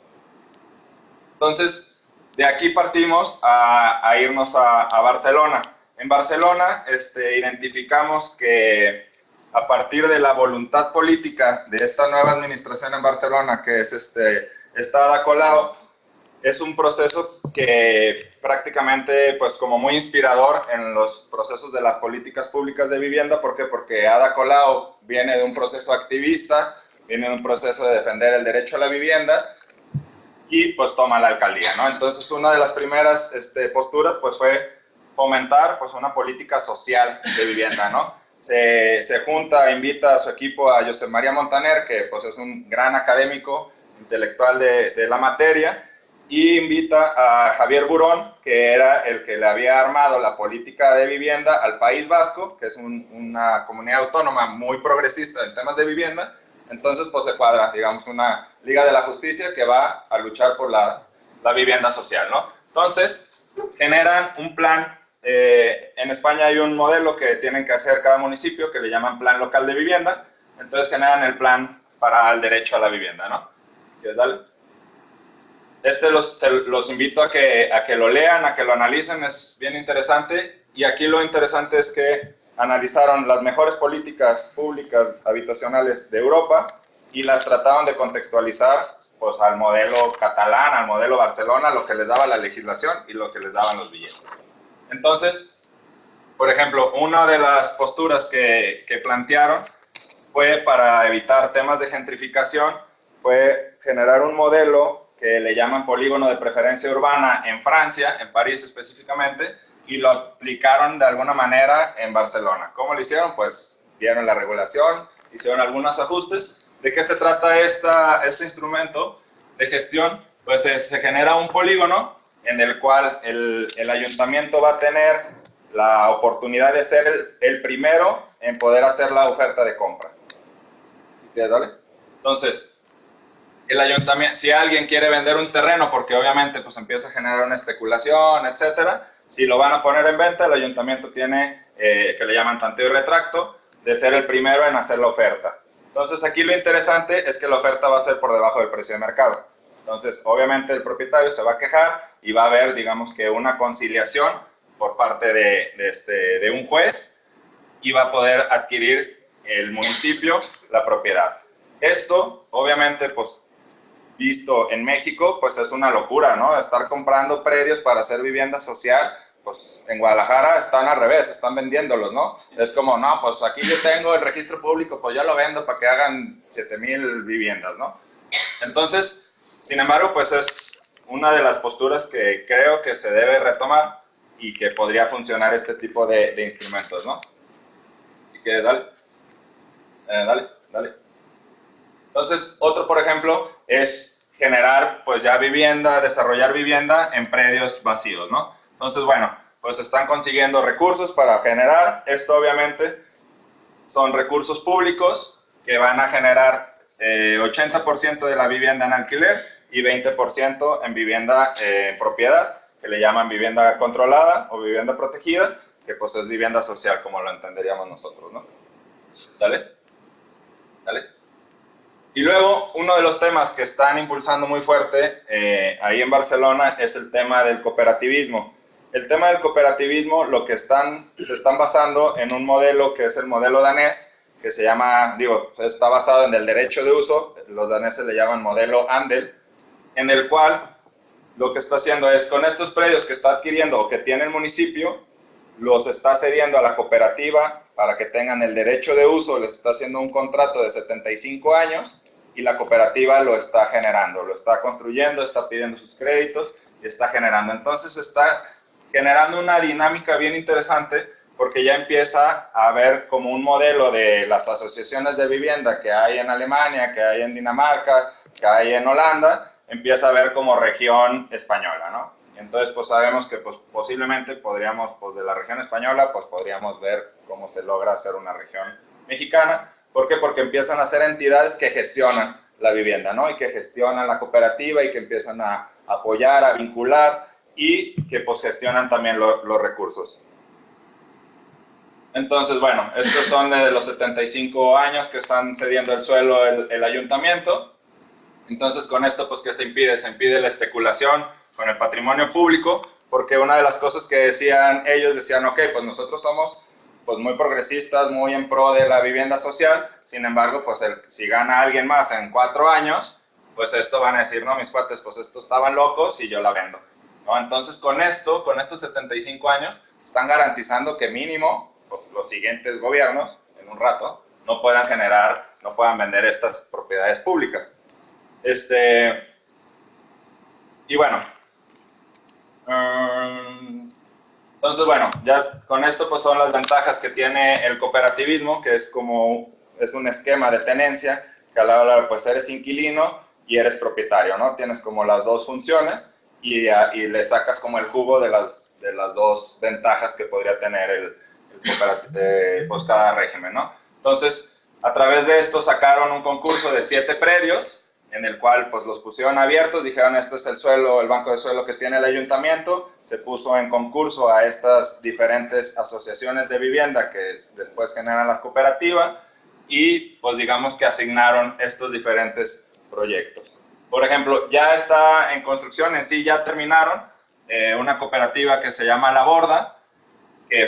Entonces de aquí partimos a irnos a Barcelona. En Barcelona identificamos que a partir de la voluntad política de esta nueva administración en Barcelona, que es está Ada Colau, es un proceso que prácticamente, pues como muy inspirador en los procesos de las políticas públicas de vivienda. ¿Por qué? Porque Ada Colau viene de un proceso activista, viene de un proceso de defender el derecho a la vivienda y pues toma la alcaldía, ¿no? Entonces una de las primeras posturas pues fue fomentar pues una política social de vivienda, ¿no? Se junta, invita a su equipo a Josep María Montaner, que pues es un gran académico intelectual de la materia, y invita a Javier Burón, que era el que le había armado la política de vivienda al País Vasco, que es una comunidad autónoma muy progresista en temas de vivienda. Entonces, pues se cuadra, digamos, una Liga de la Justicia que va a luchar por la vivienda social, ¿no? Entonces, generan un plan. En España hay un modelo que tienen que hacer cada municipio que le llaman Plan Local de Vivienda. Entonces, generan el plan para el derecho a la vivienda, ¿no? Si quieres, dale. Los invito a que lo lean, a que lo analicen, es bien interesante. Y aquí lo interesante es que analizaron las mejores políticas públicas habitacionales de Europa y las trataron de contextualizar pues, al modelo catalán, al modelo Barcelona, lo que les daba la legislación y lo que les daban los billetes. Entonces, por ejemplo, una de las posturas que plantearon fue para evitar temas de gentrificación, fue generar un modelo que le llaman polígono de preferencia urbana en Francia, en París específicamente, y lo aplicaron de alguna manera en Barcelona. ¿Cómo lo hicieron? Pues vieron la regulación, hicieron algunos ajustes. ¿De qué se trata este instrumento de gestión? Pues se genera un polígono en el cual el ayuntamiento va a tener la oportunidad de ser el primero en poder hacer la oferta de compra. ¿Sí quieres, dale? Entonces, el ayuntamiento, si alguien quiere vender un terreno, porque obviamente pues empieza a generar una especulación, etcétera, si lo van a poner en venta, el ayuntamiento tiene, que le llaman tanteo y retracto, de ser el primero en hacer la oferta. Entonces aquí lo interesante es que la oferta va a ser por debajo del precio de mercado. Entonces obviamente el propietario se va a quejar y va a haber, digamos que una conciliación por parte de un juez y va a poder adquirir el municipio la propiedad. Esto obviamente pues visto en México, pues es una locura, ¿no? Estar comprando predios para hacer vivienda social, pues en Guadalajara están al revés, están vendiéndolos, ¿no? Es como, no, pues aquí yo tengo el registro público, pues yo lo vendo para que hagan 7,000 viviendas, ¿no? Entonces, sin embargo, pues es una de las posturas que creo que se debe retomar y que podría funcionar este tipo de instrumentos, ¿no? Así que dale. Dale. Entonces, otro, por ejemplo, es generar, pues ya vivienda, desarrollar vivienda en predios vacíos, ¿no? Entonces, bueno, pues están consiguiendo recursos para generar. Esto, obviamente, son recursos públicos que van a generar 80% de la vivienda en alquiler y 20% en vivienda en propiedad, que le llaman vivienda controlada o vivienda protegida, que pues es vivienda social, como lo entenderíamos nosotros, ¿no? Dale. Y luego, uno de los temas que están impulsando muy fuerte ahí en Barcelona es el tema del cooperativismo. El tema del cooperativismo, se están basando en un modelo que es el modelo danés, que se llama, está basado en el derecho de uso, los daneses le llaman modelo Andel, en el cual lo que está haciendo es, con estos predios que está adquiriendo o que tiene el municipio, los está cediendo a la cooperativa para que tengan el derecho de uso, les está haciendo un contrato de 75 años y la cooperativa lo está generando, lo está construyendo, está pidiendo sus créditos y está generando. Entonces está generando una dinámica bien interesante porque ya empieza a haber como un modelo de las asociaciones de vivienda que hay en Alemania, que hay en Dinamarca, que hay en Holanda, empieza a ver como región española, ¿no? Entonces, pues sabemos que pues, posiblemente podríamos, pues de la región española, pues podríamos ver cómo se logra hacer una región mexicana. ¿Por qué? Porque empiezan a ser entidades que gestionan la vivienda, ¿no? Y que gestionan la cooperativa y que empiezan a apoyar, a vincular y que pues gestionan también los recursos. Entonces, bueno, estos son de los 75 años que están cediendo el suelo el ayuntamiento. Entonces, con esto, pues, ¿qué se impide? Se impide la especulación con el patrimonio público, porque una de las cosas que decían ellos, decían, ok, pues nosotros somos pues, muy progresistas, muy en pro de la vivienda social, sin embargo, pues si gana alguien más en 4 años, pues esto van a decir, no, mis cuates, pues estos estaban locos y yo la vendo, ¿no? Entonces, con estos 75 años, están garantizando que mínimo, pues los siguientes gobiernos, en un rato, no puedan vender estas propiedades públicas. Y bueno, entonces bueno, ya con esto pues son las ventajas que tiene el cooperativismo, que es un esquema de tenencia, que a la hora pues eres inquilino y eres propietario, ¿no? Tienes como las dos funciones y le sacas como el jugo de las dos ventajas que podría tener pues cada régimen, ¿no? Entonces, a través de esto sacaron un concurso de 7 predios, en el cual pues los pusieron abiertos, dijeron este es el banco de suelo que tiene el ayuntamiento, se puso en concurso a estas diferentes asociaciones de vivienda que después generan la cooperativa y pues digamos que asignaron estos diferentes proyectos. Por ejemplo, ya está en construcción, en sí ya terminaron, una cooperativa que se llama La Borda, que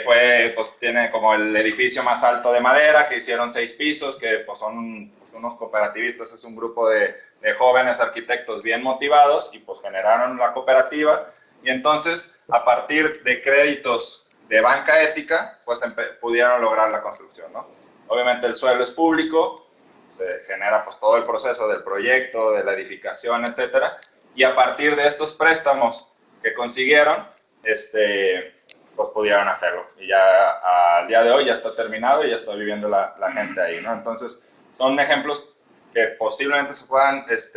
pues tiene como el edificio más alto de madera, que hicieron 6 pisos, que pues son unos cooperativistas, es un grupo de jóvenes arquitectos bien motivados y pues generaron la cooperativa y entonces a partir de créditos de banca ética pues pudieron lograr la construcción, ¿no? Obviamente el suelo es público, se genera pues todo el proceso del proyecto, de la edificación, etcétera, y a partir de estos préstamos que consiguieron, pues pudieron hacerlo y ya al día de hoy ya está terminado y ya está viviendo la gente ahí, ¿no? Entonces son ejemplos que posiblemente se puedan, pues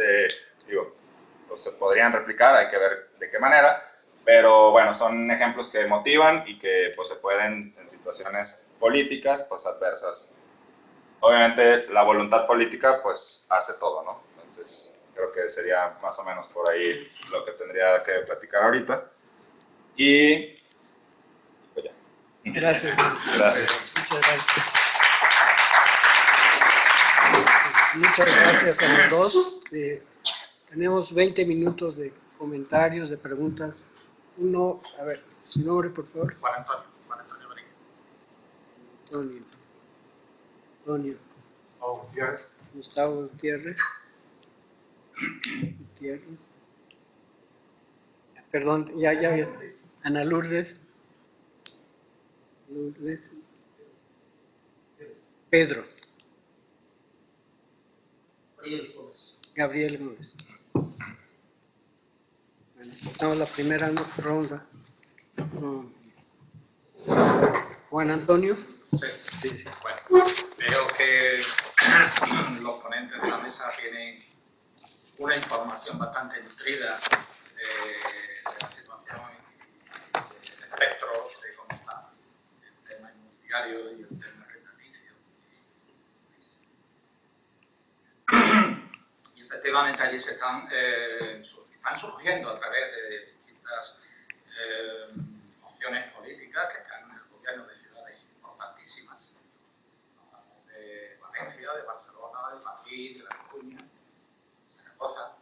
se podrían replicar, hay que ver de qué manera, pero bueno, son ejemplos que motivan y que pues se pueden en situaciones políticas, pues adversas. Obviamente la voluntad política pues hace todo, ¿no? Entonces creo que sería más o menos por ahí lo que tendría que platicar ahorita. Y pues ya. Gracias. Gracias. Muchas gracias. Muchas gracias a los dos. Tenemos 20 minutos de comentarios, de preguntas. Uno, a ver, su nombre, por favor. Juan Antonio Marín. Antonio. Gutiérrez. Gustavo Gutiérrez. Perdón, ya. Ana Lourdes. Lourdes. Pedro. Gabriel Gómez. Bueno, pasamos a la primera ronda. Juan Antonio. Sí. Bueno, veo que los ponentes de la mesa tienen una información bastante nutrida de la situación y del espectro de cómo está el tema inmobiliario y el tema rentaticio. Y efectivamente allí se están surgiendo a través de distintas opciones políticas que están en el gobierno de ciudades importantísimas. Hablamos de Valencia, de Barcelona, de Madrid, de La Coruña, de Zaragoza.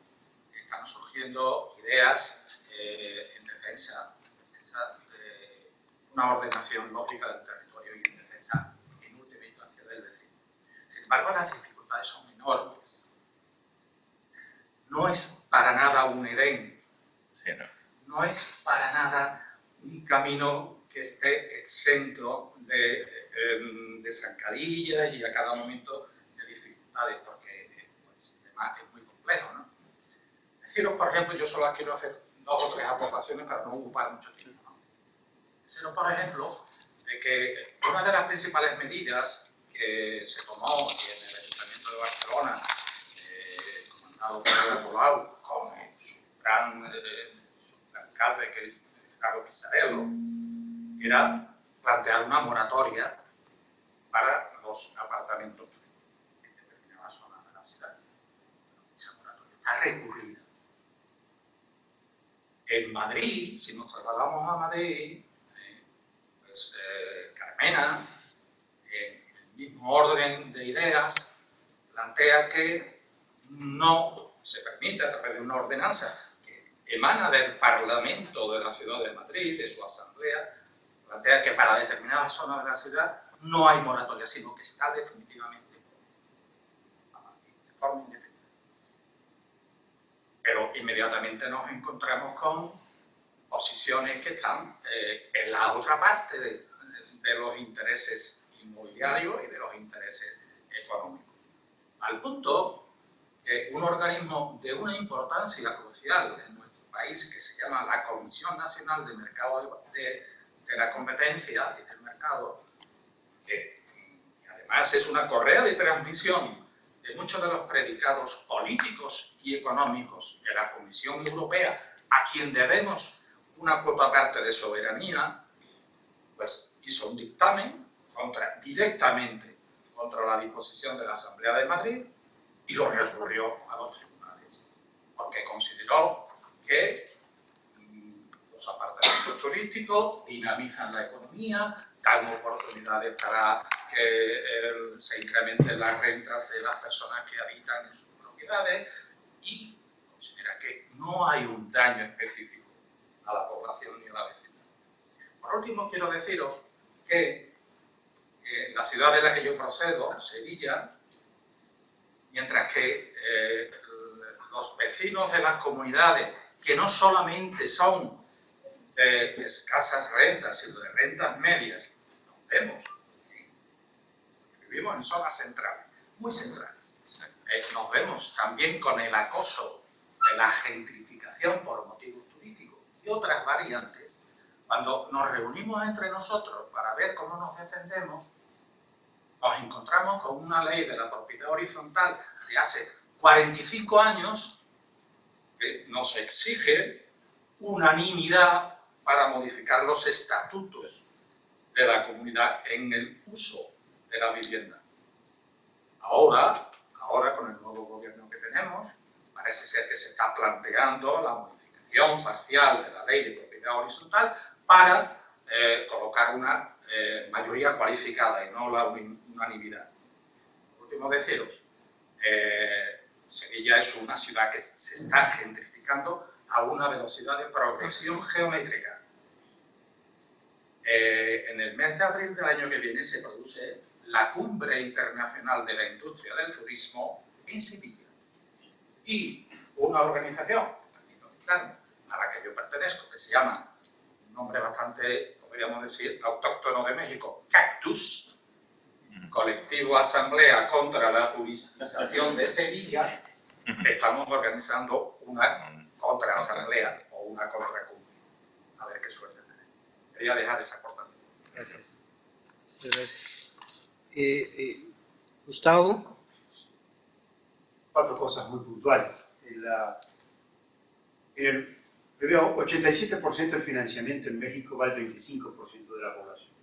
Están surgiendo ideas en defensa de una ordenación lógica del territorio y en defensa, en última instancia, del vecino. Sin embargo, las dificultades son enormes. No es para nada un Edén. Sí, ¿no? No es para nada un camino que esté exento de zancadillas y a cada momento de dificultades, porque pues, el tema es muy complejo, ¿no? Deciros, por ejemplo, yo solo quiero hacer 2 o 3 aportaciones para no ocupar mucho tiempo, ¿no? Deciros, por ejemplo, de que una de las principales medidas que se tomó en el Ayuntamiento de Barcelona, comandado por Ada Colau, con su gran alcalde, que es Carlos Pissarello, era plantear una moratoria para los apartamentos en determinadas zonas de la ciudad. Esa moratoria está recurrida. En Madrid, si nos trasladamos a Madrid, pues Carmena, en el mismo orden de ideas, plantea que no se permite, a través de una ordenanza que emana del Parlamento de la Ciudad de Madrid, de su asamblea, plantea que para determinadas zonas de la ciudad no hay moratoria, sino que está definitivamente de forma indefinida. Pero inmediatamente nos encontramos con posiciones que están en la otra parte de los intereses inmobiliarios y de los intereses económicos. Al punto que un organismo de una importancia crucial en nuestro país, que se llama la Comisión Nacional de Mercado de la Competencia y del Mercado, que además es una correa de transmisión de muchos de los predicados políticos y económicos de la Comisión Europea, a quien debemos una cuota parte de soberanía, pues hizo un dictamen directamente contra la disposición de la Asamblea de Madrid y lo recurrió a los tribunales, porque consideró que los apartamentos turísticos dinamizan la economía, dan oportunidades para que se incrementen las rentas de las personas que habitan en sus propiedades y considera que no hay un daño específico a la población ni a la vecindad. Por último, quiero deciros que en la ciudad de la que yo procedo, Sevilla, mientras que los vecinos de las comunidades, que no solamente son de escasas rentas, sino de rentas medias, nos vemos, vivimos en zonas centrales, muy centrales, nos vemos también con el acoso de la gentrificación por motivos turísticos y otras variantes. Cuando nos reunimos entre nosotros para ver cómo nos defendemos, nos encontramos con una ley de la propiedad horizontal de hace 45 años que nos exige unanimidad para modificar los estatutos de la comunidad en el uso de la vivienda. Ahora con el nuevo gobierno que tenemos, parece ser que se está planteando la modificación parcial de la ley de propiedad horizontal para colocar una mayoría cualificada y no la unanimidad. Por último, deciros, Sevilla es una ciudad que se está gentrificando a una velocidad de progresión geométrica. En el mes de abril del año que viene se produce la Cumbre Internacional de la Industria del Turismo en Sevilla. Y una organización, a la que yo pertenezco, que se llama, un nombre bastante, podríamos decir, autóctono de México, Cactus, Colectivo Asamblea contra la Juristización de Sevilla, estamos organizando una contraasamblea o una contracumbre. A ver qué suerte tenemos. Quería dejar esa aportación. Gracias. Gracias. Gustavo. 4 cosas muy puntuales. Primero, 87% del financiamiento en México va al 25% de la población.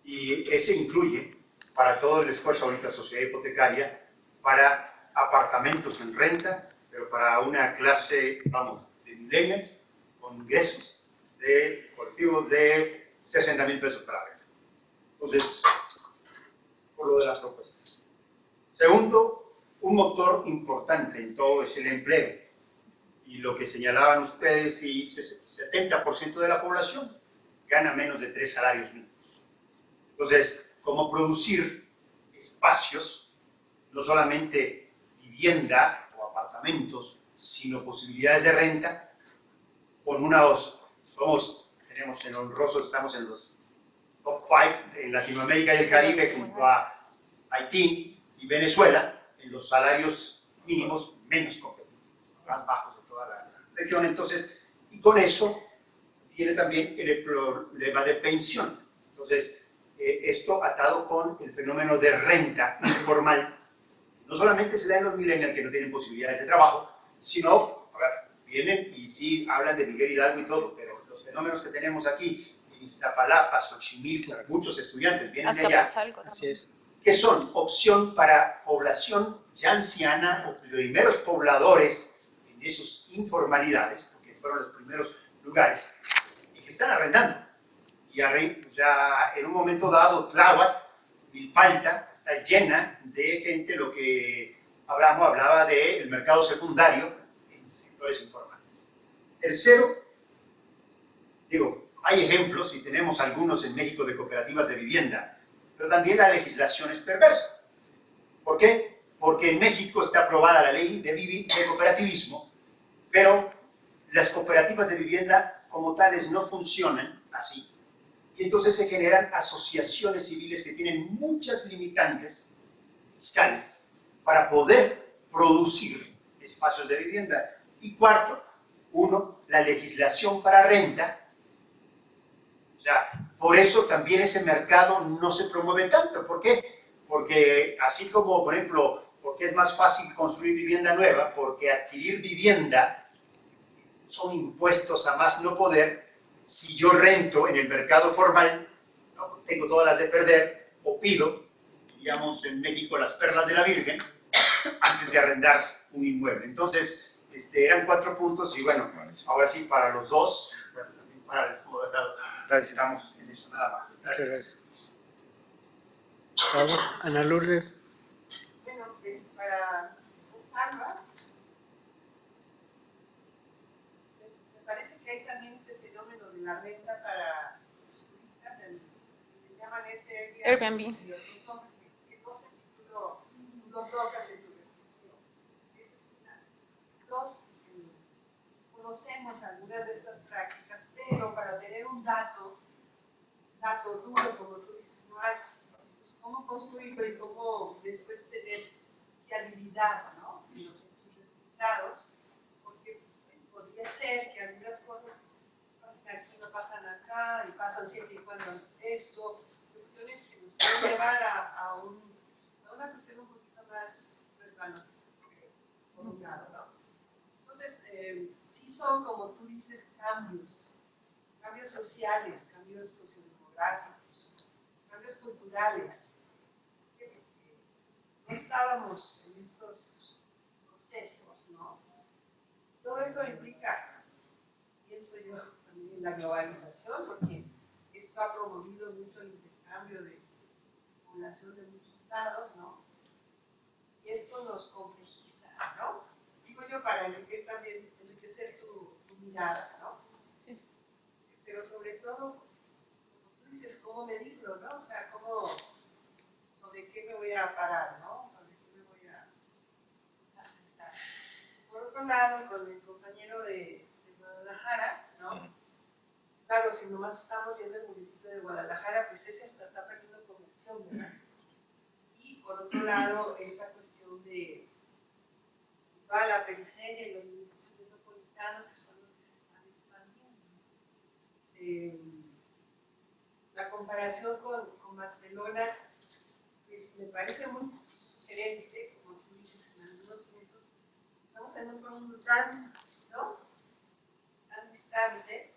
Y ese incluye, para todo el esfuerzo ahorita sociedad hipotecaria, para apartamentos en renta, pero para una clase, vamos, de millennials, con ingresos de colectivos de 60,000 pesos para renta. Entonces, por lo de las propuestas. Segundo, un motor importante en todo es el empleo. Y lo que señalaban ustedes, y 70% de la población gana menos de 3 salarios mínimos. Entonces, ¿cómo producir espacios, no solamente vivienda o apartamentos, sino posibilidades de renta? Con tenemos en honroso, estamos en los top 5 en Latinoamérica y el Caribe, junto a Haití y Venezuela, en los salarios mínimos menos competitivos, más bajos de toda la región. Entonces, y con eso viene también el problema de pensión. Entonces, esto atado con el fenómeno de renta informal, no solamente se da en los millennials que no tienen posibilidades de trabajo, sino, a ver, vienen y sí hablan de Miguel Hidalgo y todo, pero los fenómenos que tenemos aquí, en Iztapalapa, Xochimilco, muchos estudiantes vienen de allá. Así es. Que son opción para población ya anciana o primeros pobladores en esas informalidades, porque fueron los primeros lugares, y que están arrendando. Y ya en un momento dado, Tláhuac, Milpalta, está llena de gente, lo que Abramo hablaba del mercado secundario en sectores informales. Tercero, hay ejemplos, y tenemos algunos en México de cooperativas de vivienda, pero también la legislación es perversa. ¿Por qué? Porque en México está aprobada la ley de cooperativismo, pero las cooperativas de vivienda como tales no funcionan así. Y entonces se generan asociaciones civiles que tienen muchas limitantes fiscales para poder producir espacios de vivienda. Y cuarto, la legislación para renta. O sea, por eso también ese mercado no se promueve tanto. ¿Por qué? Porque así como, por ejemplo, porque es más fácil construir vivienda nueva, porque adquirir vivienda son impuestos a más no poder. Si yo rento en el mercado formal, ¿no? Tengo todas las de perder, o pido, digamos en México, las perlas de la Virgen, antes de arrendar un inmueble. Entonces, eran 4 puntos, y bueno, ahora sí, para los dos, bueno, también para el moderador, estamos en eso nada más. Muchas gracias. Ana Lourdes. Bueno, para usarla, me parece que hay también este fenómeno de la renta para los turistas, le llaman Airbnb. Que no sé si tú lo tocas en tu reflexión. Esa es una. Dos, conocemos algunas de estas prácticas, pero para tener un dato duro, como tú dices, no hay. Entonces, ¿cómo construirlo y cómo después tener fiabilidad, ¿no? En sus resultados? Porque podría ser que algunas cosas pasan aquí, no pasan acá, y pasan siempre y cuando esto, cuestiones que nos pueden llevar a una cuestión un poquito más urbana, por un lado, ¿no? Entonces, sí son, como tú dices, cambios sociales, cambios sociodemográficos, cambios culturales. No estábamos en estos procesos, ¿no? Todo eso implica, pienso yo, también la globalización, porque esto ha promovido mucho el intercambio de población de muchos lados, ¿no? Y esto nos complejiza, ¿no? Digo yo, para enriquecer tu mirada, ¿no? Sí. Pero sobre todo, como tú dices, ¿cómo medirlo, no? O sea, sobre qué me voy a parar, ¿no? Sobre qué me voy a aceptar. otro lado, con el compañero de Guadalajara, ¿no? Claro, si nomás estamos viendo el municipio de Guadalajara, pues ese está perdiendo conversión, ¿verdad? Y por otro lado, esta cuestión de toda la periferia y los municipios metropolitanos, que son los que se están expandiendo. La comparación con Barcelona, pues me parece muy sugerente, como tú dices, en algunos puntos. Estamos en un mundo tan, ¿no?, tan distante,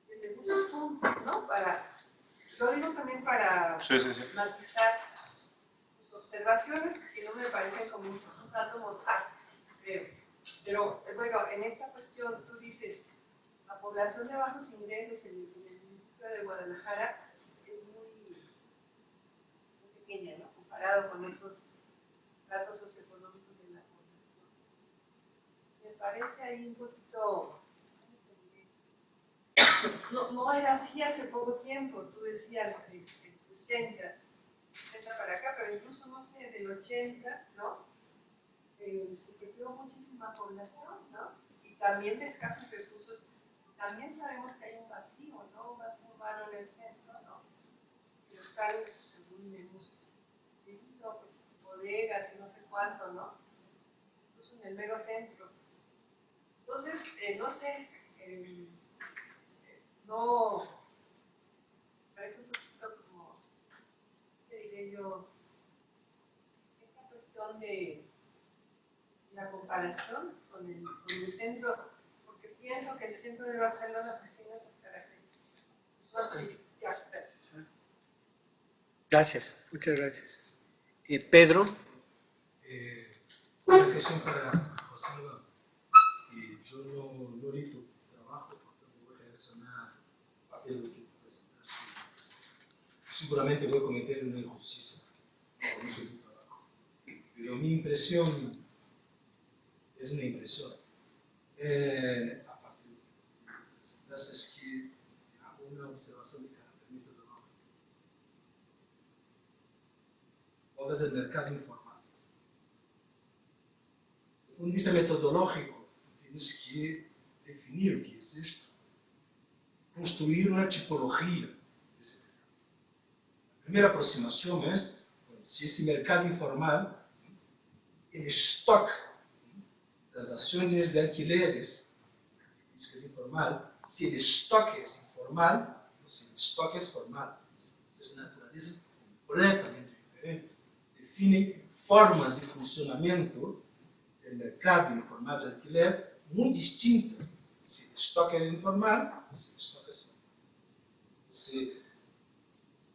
desde muchos puntos, ¿no? Lo digo también para matizar tus observaciones, que si no me parecen como un tanto mortal, pero bueno, en esta cuestión tú dices, la población de bajos ingresos en el municipio de Guadalajara es muy pequeña, ¿no?, comparado con otros estratos socioeconómicos de la población. Me parece ahí un poquito, no era así hace poco tiempo, tú decías 60 para acá, pero incluso, no sé, del 80, ¿no? Se perdió muchísima población, ¿no? Y también de escasos recursos. También sabemos que hay un vacío, ¿no? Un vacío urbano en el centro, ¿no? Que están, según hemos visto, pues, bodegas y no sé cuánto, ¿no? Incluso en el mero centro. Entonces, no sé, no, parece un poquito como, ¿qué diré yo? Esta cuestión de la comparación con el centro, porque pienso que el centro de Barcelona pues tiene otras características. Gracias, muchas gracias. Pedro. Una cuestión para José Iván. Yo no leí tu trabajo porque no voy a reaccionar a lo que presentaste. Seguramente voy a cometer una injusticia por no tu trabajo. Pero mi impresión es una impresión. A partir de lo que presentaste es que hago una observación de carácter metodológico. Hablas del mercado informal. Desde el punto de vista metodológico, tienes que definir qué es esto. Construir una tipología de ese mercado. La primera aproximación es, bueno, si ese mercado informal, el stock de las acciones de alquileres, que es informal, si el stock es informal, o si el stock es formal. Es una naturaleza completamente diferente. Define formas de funcionamiento del mercado informal de alquiler muy distintas. Si el stock es informal, o si el stock es formal.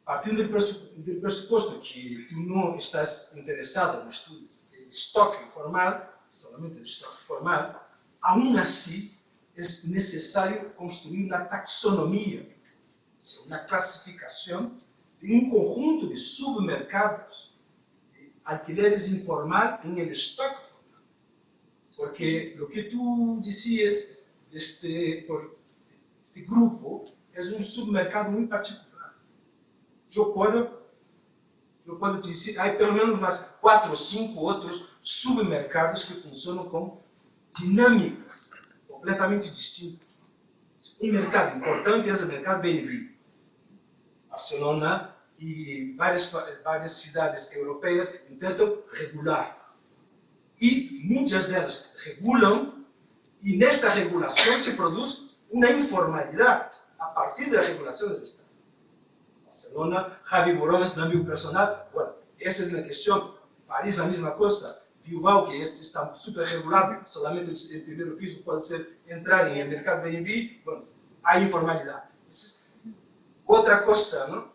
Partiendo del presupuesto que tú no estás interesado en estudios del stock informal, solamente el stock formal, aún así es necesario construir una taxonomía, una clasificación de un conjunto de submercados de alquileres informal en el stock formal. Porque lo que tú decías de este grupo es un submercado muy particular. Yo puedo decir, hay pelo menos más 4 o 5 otros submercados que funcionan con dinámicas completamente distintas. Un mercado importante es el mercado B&B. Barcelona y varias ciudades europeas intentan regular. Y muchas de ellas regulan, y en esta regulación se produce una informalidad a partir de la regulación del Estado. Barcelona, Javi Morón es un amigo personal, bueno, esa es la cuestión. París la misma cosa. Bilbao, que está súper regulado, solamente el primer piso puede entrar en el mercado de B&B, bueno, hay informalidad. Entonces, otra cosa, ¿no?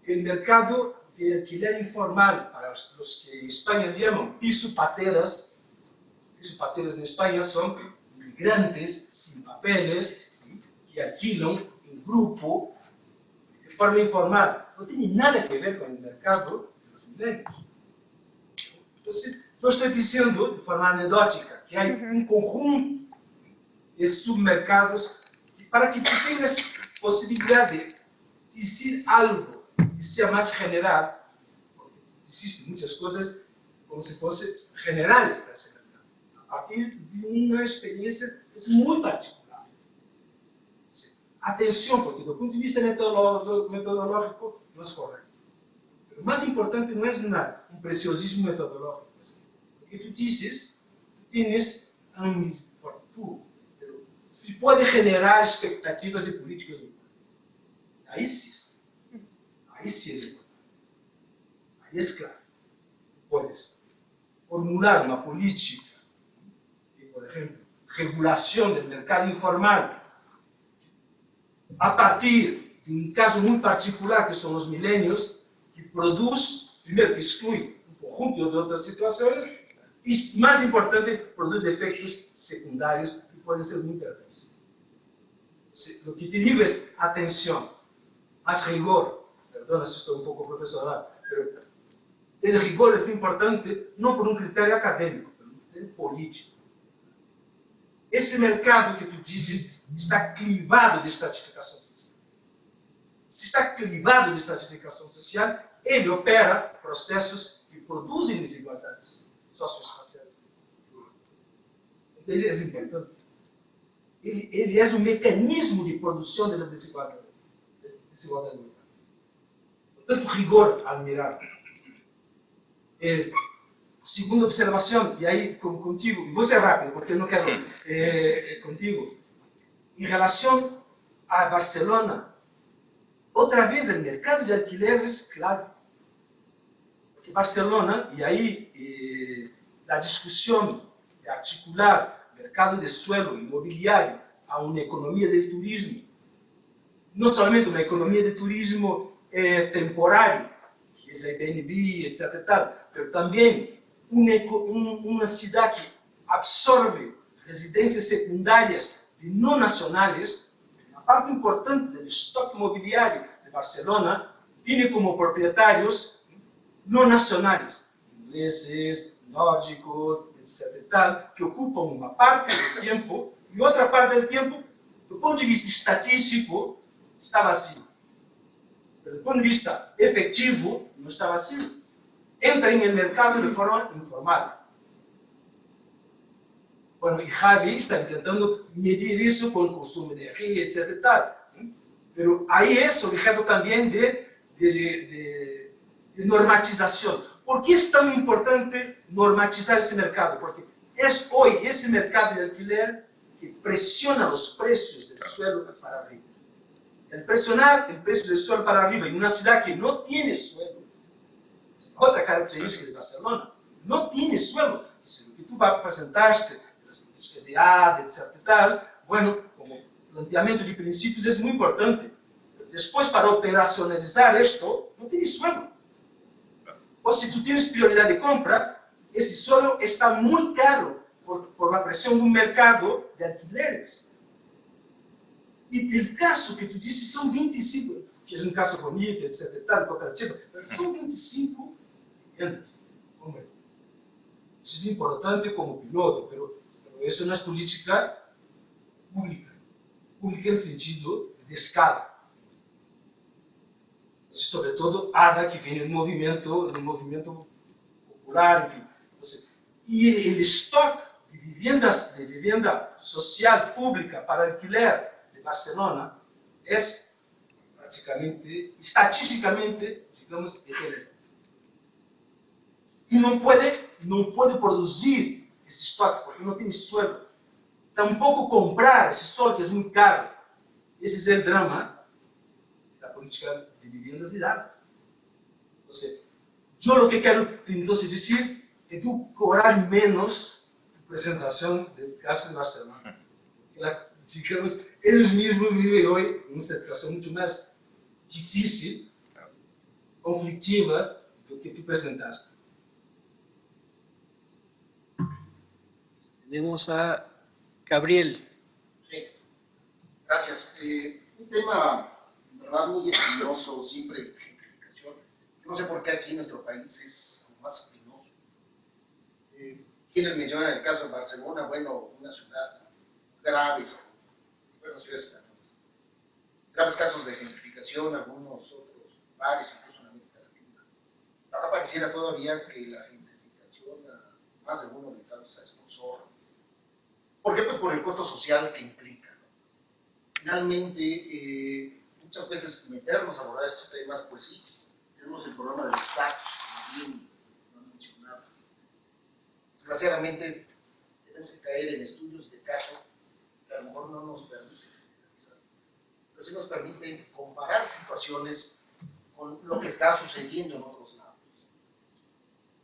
El mercado de alquiler informal, para los que en España llaman piso-pateras en España son migrantes sin papeles que alquilan en grupo de forma informal. No tiene nada que ver con el mercado de los milenios. Entonces, yo estoy diciendo de forma anecdótica que hay un conjunto de submercados para que tú tengas posibilidad de decir algo que sea más general, porque existen muchas cosas como si fuesen generales para ese mercado. partir de una experiencia que es muy particular. Sí. Atención, porque desde el punto de vista metodológico no es correcto. Pero lo más importante no es un preciosismo metodológico. Lo que tú dices, tú tienes tú, pero si puede generar expectativas de políticas urbanas. Ahí sí es importante. Ahí es claro. Puedes formular una política de, por ejemplo, regulación del mercado informal a partir de un caso muy particular que son los milenios, que produce, primero que excluye un conjunto de otras situaciones y, más importante, produce efectos secundarios que pueden ser muy perversos. Lo que te digo es, atención, más rigor, perdona si estoy un poco profesoral, pero el rigor es importante no por un criterio académico, pero un criterio político. Ese mercado que tú dices está clivado de estratificación social. Si está clivado de estratificación social, ele opera processos que produzem desigualdades socioespaciais. Ele é importante. Ele é um mecanismo de produção da desigualdade. Portanto, rigor al mirar. Segunda observação, e aí contigo, vou ser rápido porque não quero contigo, em relação a Barcelona, outra vez o mercado de alquileres, claro, porque Barcelona, e aí a discussão de articular mercado de suelo imobiliário a uma economia de turismo, não somente uma economia de turismo temporário, que é Airbnb, etc. Tal, mas também uma cidade que absorve residências secundárias de não nacionais. Uma parte importante do estoque imobiliário de Barcelona tem como proprietários não nacionais, ingleses, nórdicos, etc. Tal, que ocupam uma parte do tempo e outra parte do tempo, do ponto de vista estatístico, está vazio. Do ponto de vista efetivo, não está vazio. Entram no mercado de forma informal. Bueno, e Javi está tentando medir isso com o consumo de energia, etc. Mas aí é objeto também de normatização. Por que é tão importante normatizar esse mercado? Porque é hoje esse mercado de alquiler que pressiona os preços do suelo para arriba. El presionar el precio del suelo para arriba en una ciudad que no tiene suelo, es otra característica de Barcelona, no tiene suelo. Entonces, lo que tú presentaste, las políticas de AD, etc. Tal, bueno, como planteamiento de principios es muy importante. Pero después, para operacionalizar esto, no tienes suelo. O si tú tienes prioridad de compra, ese suelo está muy caro por la presión de un mercado de alquileres. E o caso que tu disse são 25, que é um caso bonito, etc. Tal, cooperativa, são 25 vivendas. Isso é importante como piloto, mas isso não é política pública. Pública no sentido de escala. Sobretudo, ADA, que vem no movimento popular, enfim. E o estoque de vivenda social pública para alquiler Barcelona é praticamente, estatisticamente, digamos, irrelevante. E não pode produzir esse estoque, porque não tem suelo. Tampouco comprar esse suelo, que é muito caro. Esse é o drama da política de viviendas de dados. Eu o que quero então dizer é tu cobrar menos de apresentação do caso de Barcelona. Digamos, eles mesmos vivem hoje uma situação muito mais difícil, conflitiva, do que tu apresentaste. Tenemos a Gabriel. Sí, gracias. Un tema, en verdad, muy espinoso, siempre de gentrificación. No sé por qué aquí en nuestro país es más espinoso. Quienes mencionan el caso de Barcelona, bueno, una ciudad graves, graves casos de gentrificación, algunos otros lugares, incluso en América Latina. Ahora pareciera todavía que la gentrificación, más de uno de los casos es un zorro. ¿Por qué? Pues por el costo social que implica. Finalmente, muchas veces meternos a abordar estos temas, pues sí, tenemos el problema de los datos, como bien lo han mencionado. Desgraciadamente, tenemos que caer en estudios de caso que a lo mejor no nos permiten generalizar, pero sí nos permiten comparar situaciones con lo que está sucediendo en otros lados.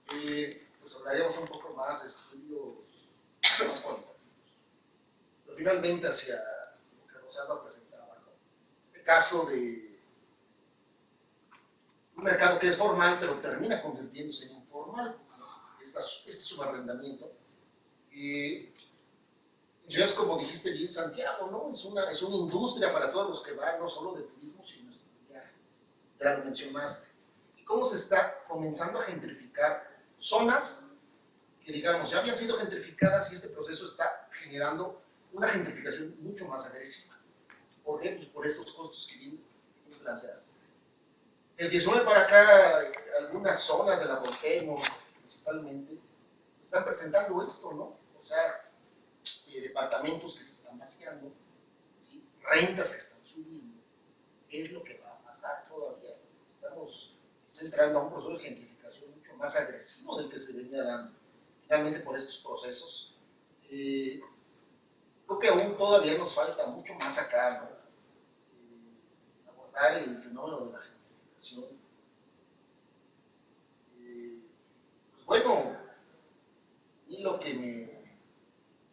Pues hablaríamos un poco más de estudios más cualitativos. Pero finalmente, hacia lo que Rosalba presentaba, ¿no? Este caso de un mercado que es formal, pero termina convirtiéndose en informal, este subarrendamiento. Es como dijiste bien, Santiago, ¿no? Es una industria para todos los que van, no solo de turismo, sino estudiar. Ya lo mencionaste. Y cómo se está comenzando a gentrificar zonas que, digamos, ya habían sido gentrificadas y este proceso está generando una gentrificación mucho más agresiva. ¿Por qué? Pues por estos costos que bien planteaste. El 19 para acá, algunas zonas de la Volcano, principalmente, están presentando esto, ¿no? O sea, departamentos que se están vaciando, ¿sí? Rentas que están subiendo. ¿Qué es lo que va a pasar todavía? Estamos entrando a un proceso de gentrificación mucho más agresivo del que se venía dando. Finalmente, por estos procesos, creo que aún todavía nos falta mucho más acá, ¿no? Abordar el fenómeno de la gentrificación. Pues bueno, y lo que me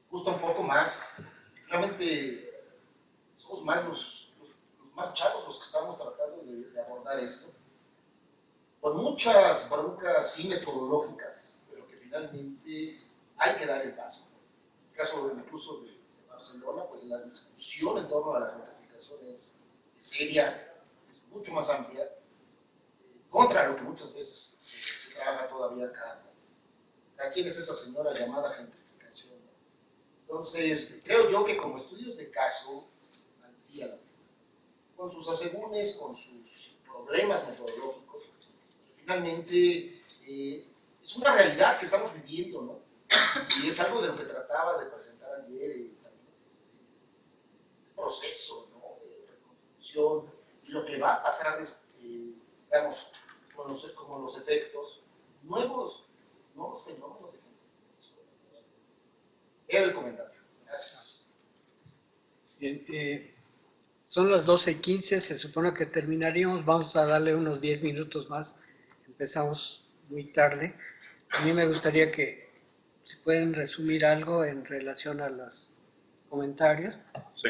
gusta un poco más, realmente somos más los más chavos los que estamos tratando de abordar esto, con muchas broncas sí metodológicas, pero que finalmente hay que dar el paso. En el caso incluso de Barcelona, pues la discusión en torno a la gentrificación es seria, es mucho más amplia, contra lo que muchas veces se trabaja todavía acá. ¿Quién es esa señora llamada gentrificación? Entonces, creo yo que como estudios de caso, con sus asegúnes, con sus problemas metodológicos, finalmente es una realidad que estamos viviendo, ¿no? Y es algo de lo que trataba de presentar ayer, también este proceso, ¿no? De reconstrucción, y lo que va a pasar, digamos, con los efectos, nuevos fenómenos de gentrificación. Era el comentario. Gracias. Bien, son las 12:15, se supone que terminaríamos, vamos a darle unos 10 minutos más, empezamos muy tarde. A mí me gustaría que, si pueden resumir algo en relación a los comentarios. Sí.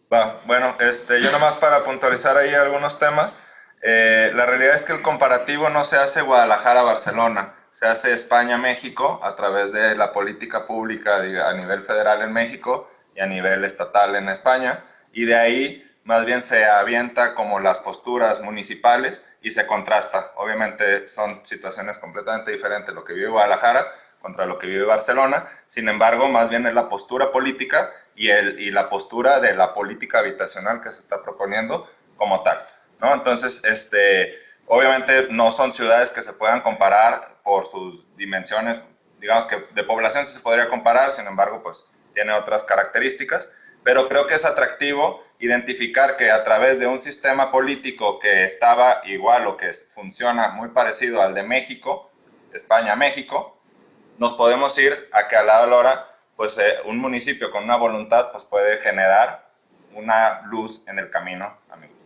Bueno, yo nomás para puntualizar ahí algunos temas, la realidad es que el comparativo no se hace Guadalajara-Barcelona, se hace España-México a través de la política pública a nivel federal en México y a nivel estatal en España, y de ahí más bien se avienta como las posturas municipales y se contrasta. Obviamente son situaciones completamente diferentes lo que vive Guadalajara contra lo que vive Barcelona, sin embargo más bien es la postura política y la postura de la política habitacional que se está proponiendo como tal, ¿no? Entonces, obviamente no son ciudades que se puedan comparar por sus dimensiones, digamos que de población sí se podría comparar, sin embargo, pues tiene otras características, pero creo que es atractivo identificar que a través de un sistema político que estaba igual o que funciona muy parecido al de México, España-México, nos podemos ir a que a la hora, pues un municipio con una voluntad, pues puede generar una luz en el camino, amigos.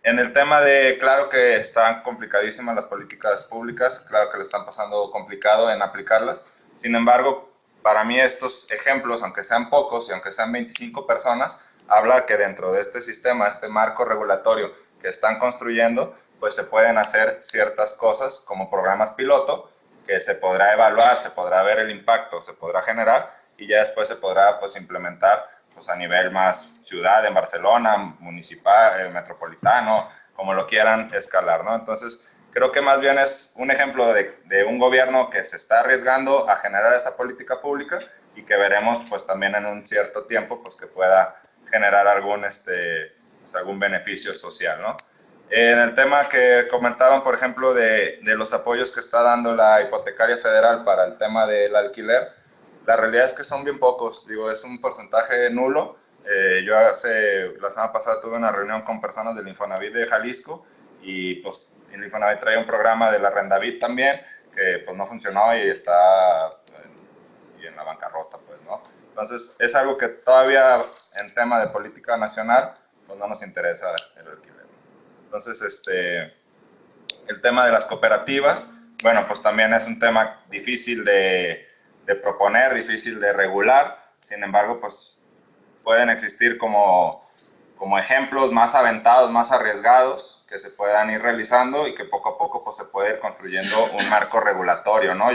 En el tema de, claro que están complicadísimas las políticas públicas, claro que le están pasando complicado en aplicarlas, sin embargo, para mí estos ejemplos, aunque sean pocos y aunque sean 25 personas, habla que dentro de este sistema, este marco regulatorio que están construyendo, pues se pueden hacer ciertas cosas como programas piloto, que se podrá evaluar, se podrá ver el impacto, se podrá generar y ya después se podrá pues implementar pues a nivel más ciudad, en Barcelona, municipal, metropolitano, como lo quieran escalar, ¿no? Entonces, creo que más bien es un ejemplo de un gobierno que se está arriesgando a generar esa política pública y que veremos pues también en un cierto tiempo pues que pueda generar algún beneficio social, ¿no? En el tema que comentaban, por ejemplo, de los apoyos que está dando la hipotecaria federal para el tema del alquiler, la realidad es que son bien pocos, digo, es un porcentaje nulo. Yo la semana pasada tuve una reunión con personas del Infonavit de Jalisco y pues el Infonavit trae un programa de la Rendavit también que pues no funcionó y está en la bancarrota, pues, ¿no? Entonces es algo que todavía en tema de política nacional pues no nos interesa el alquiler. Entonces el tema de las cooperativas, bueno, pues también es un tema difícil de proponer, difícil de regular, sin embargo, pues pueden existir como ejemplos más aventados, más arriesgados, que se puedan ir realizando y que poco a poco pues, se puede ir construyendo un marco regulatorio, ¿no?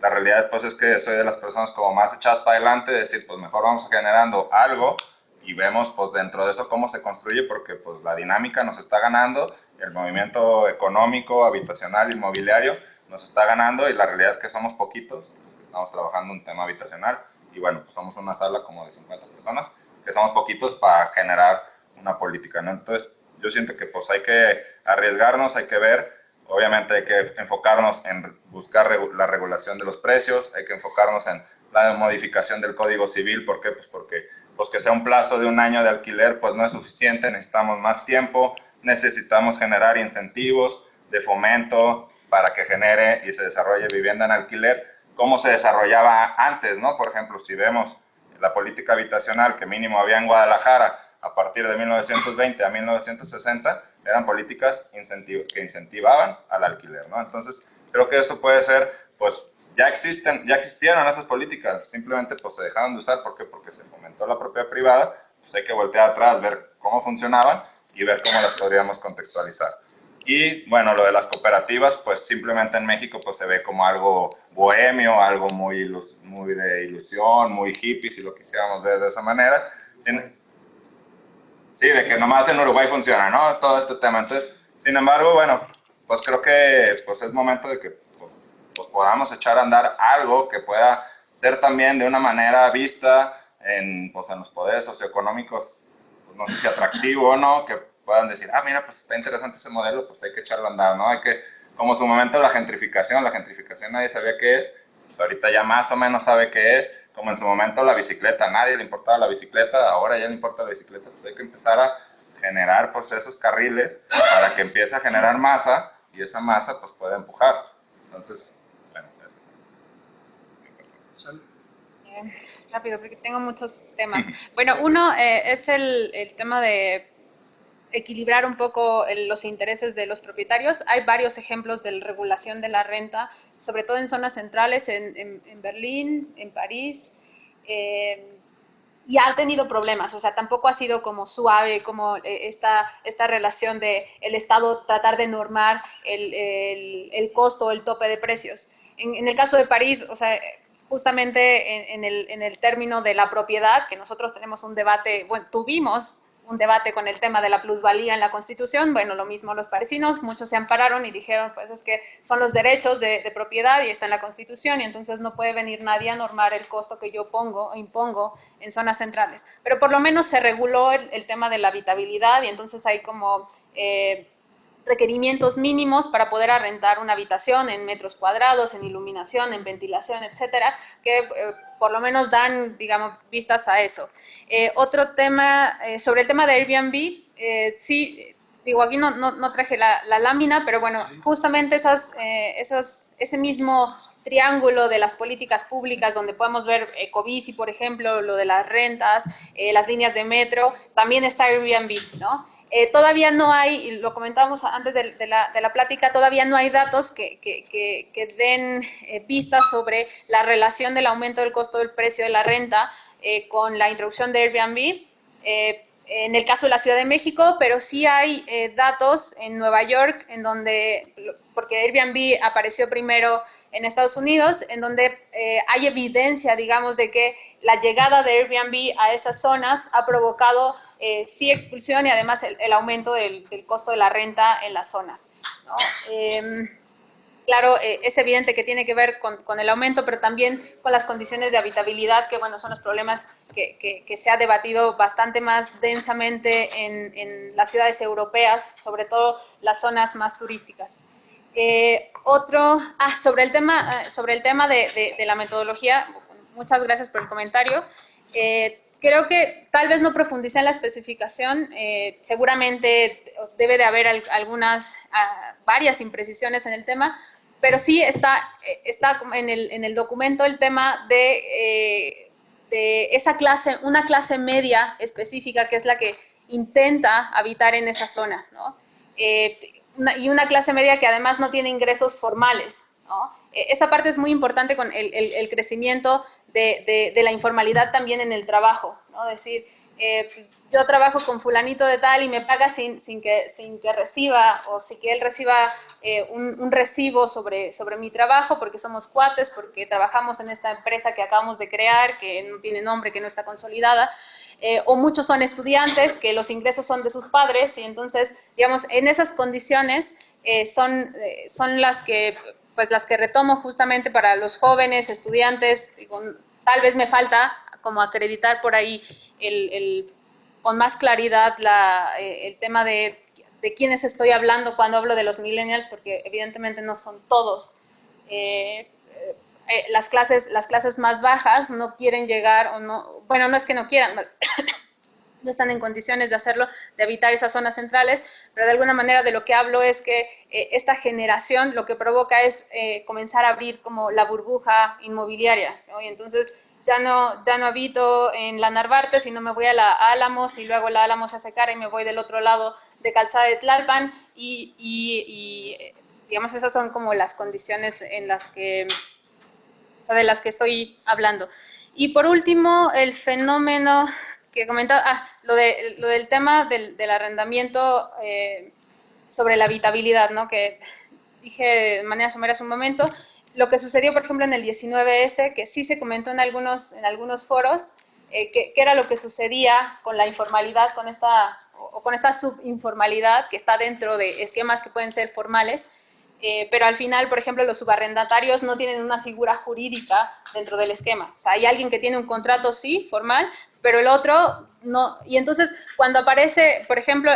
La realidad pues, es que soy de las personas como más echadas para adelante, de decir, pues mejor vamos generando algo y vemos pues dentro de eso cómo se construye, porque pues la dinámica nos está ganando, el movimiento económico, habitacional, inmobiliario nos está ganando y la realidad es que somos poquitos los que estamos trabajando un tema habitacional. Y bueno, pues somos una sala como de 50 personas, que somos poquitos para generar una política, ¿no? Entonces, yo siento que pues hay que arriesgarnos, hay que ver, obviamente hay que enfocarnos en buscar la regulación de los precios, hay que enfocarnos en la modificación del Código Civil. ¿Por qué? Pues porque pues que sea un plazo de 1 año de alquiler, pues no es suficiente, necesitamos más tiempo, necesitamos generar incentivos de fomento para que genere y se desarrolle vivienda en alquiler, cómo se desarrollaba antes, ¿no? Por ejemplo, si vemos la política habitacional que mínimo había en Guadalajara a partir de 1920 a 1960, eran políticas que incentivaban al alquiler, ¿no? Entonces, creo que eso puede ser, pues, ya existieron esas políticas, simplemente pues se dejaron de usar. ¿Por qué? Porque se fomentó la propiedad privada, pues hay que voltear atrás, ver cómo funcionaban y ver cómo las podríamos contextualizar. Y bueno, lo de las cooperativas, pues simplemente en México pues se ve como algo bohemio, algo muy de ilusión, muy hippie, si lo quisiéramos ver de esa manera. Sí, de que nomás en Uruguay funciona, ¿no? Todo este tema. Entonces, sin embargo, bueno, pues creo que pues es momento de que pues podamos echar a andar algo que pueda ser también de una manera vista en los poderes socioeconómicos, pues no sé si atractivo o no, que puedan decir, ah, mira, pues está interesante ese modelo, pues hay que echarlo a andar, ¿no? Hay que, como en su momento la gentrificación nadie sabía qué es, pues ahorita ya más o menos sabe qué es, como en su momento la bicicleta, nadie le importaba la bicicleta, ahora ya le importa la bicicleta, pues hay que empezar a generar pues esos carriles para que empiece a generar masa y esa masa pues pueda empujar. Entonces, bueno, eso. Rápido, porque tengo muchos temas. Bueno, uno es el tema de equilibrar un poco los intereses de los propietarios. Hay varios ejemplos de regulación de la renta, sobre todo en zonas centrales, en Berlín, en París, y ha tenido problemas. O sea, tampoco ha sido como suave, como esta relación de el Estado tratar de normar el costo, el tope de precios. En el caso de París, o sea, justamente en el término de la propiedad, que nosotros tenemos un debate, bueno, tuvimos un debate con el tema de la plusvalía en la Constitución. Bueno, lo mismo los parisinos, muchos se ampararon y dijeron, pues es que son los derechos de propiedad y está en la Constitución, y entonces no puede venir nadie a normar el costo que yo pongo o impongo en zonas centrales. Pero por lo menos se reguló el tema de la habitabilidad, y entonces hay como requerimientos mínimos para poder arrendar una habitación en metros cuadrados, en iluminación, en ventilación, etcétera, que por lo menos dan, digamos, vistas a eso. Otro tema, sobre el tema de Airbnb, sí, digo, aquí no traje la lámina, pero bueno, justamente ese mismo triángulo de las políticas públicas, donde podemos ver Ecobici, por ejemplo, lo de las rentas, las líneas de metro, también está Airbnb, ¿no? Todavía no hay, y lo comentábamos antes de la plática, todavía no hay datos que den pistas sobre la relación del aumento del costo del precio de la renta con la introducción de Airbnb en el caso de la Ciudad de México, pero sí hay datos en Nueva York, en donde, porque Airbnb apareció primero en Estados Unidos, en donde hay evidencia, digamos, de que la llegada de Airbnb a esas zonas ha provocado sí expulsión y además el aumento del costo de la renta en las zonas, ¿no? Claro, es evidente que tiene que ver con el aumento, pero también con las condiciones de habitabilidad, que bueno, son los problemas que se ha debatido bastante más densamente en las ciudades europeas, sobre todo las zonas más turísticas. Sobre el tema de la metodología, muchas gracias por el comentario. Creo que tal vez no profundicé en la especificación, seguramente debe de haber varias imprecisiones en el tema, pero sí está en el documento el tema de esa clase, una clase media específica que es la que intenta habitar en esas zonas, ¿no? Y una clase media que además no tiene ingresos formales, ¿no? Esa parte es muy importante con el crecimiento de la informalidad también en el trabajo, ¿no? Es decir, pues yo trabajo con fulanito de tal y me paga sin que reciba, o sin que él reciba un recibo sobre mi trabajo, porque somos cuates, porque trabajamos en esta empresa que acabamos de crear, que no tiene nombre, que no está consolidada, o muchos son estudiantes, que los ingresos son de sus padres, y entonces, digamos, en esas condiciones son las que retomo justamente para los jóvenes, estudiantes. Digo, tal vez me falta como acreditar por ahí con más claridad el tema de quiénes estoy hablando cuando hablo de los millennials, porque evidentemente no son todos. Las clases más bajas no quieren llegar, o no, bueno, no es que no quieran, no están en condiciones de hacerlo, de habitar esas zonas centrales, pero de alguna manera de lo que hablo es que esta generación lo que provoca es comenzar a abrir como la burbuja inmobiliaria, ¿no? Y entonces ya no habito en la Narvarte, sino me voy a la Álamos, y luego la Álamos se hace cara y me voy del otro lado de Calzada de Tlalpan, y digamos, esas son como las condiciones en las que, o sea, de las que estoy hablando. Y por último, el fenómeno que comentaba, lo del tema del arrendamiento sobre la habitabilidad, ¿no? Que dije de manera somera hace un momento. Lo que sucedió, por ejemplo, en el 19S, que sí se comentó en algunos foros, que era lo que sucedía con la informalidad, con esta subinformalidad que está dentro de esquemas que pueden ser formales, pero al final, por ejemplo, los subarrendatarios no tienen una figura jurídica dentro del esquema. O sea, hay alguien que tiene un contrato, sí, formal, pero el otro no. Y entonces, cuando aparece, por ejemplo,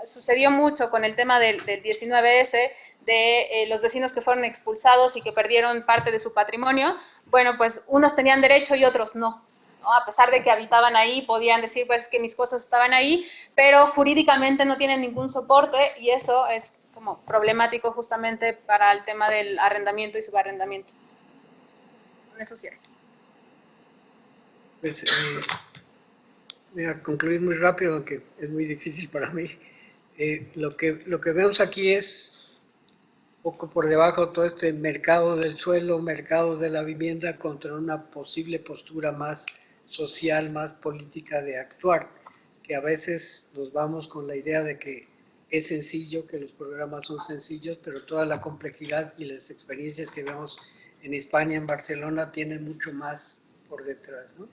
sucedió mucho con el tema del 19S, de los vecinos que fueron expulsados y que perdieron parte de su patrimonio. Bueno, pues unos tenían derecho y otros no, ¿no? A pesar de que habitaban ahí, podían decir pues que mis cosas estaban ahí, pero jurídicamente no tienen ningún soporte, y eso es como problemático justamente para el tema del arrendamiento y subarrendamiento. Con eso cierro. Pues voy a concluir muy rápido, aunque es muy difícil para mí. Lo que vemos aquí es poco por debajo todo este mercado del suelo, mercado de la vivienda, contra una posible postura más social, más política de actuar, que a veces nos vamos con la idea de que es sencillo, que los programas son sencillos, pero toda la complejidad y las experiencias que vemos en España, en Barcelona, tienen mucho más por detrás, ¿no?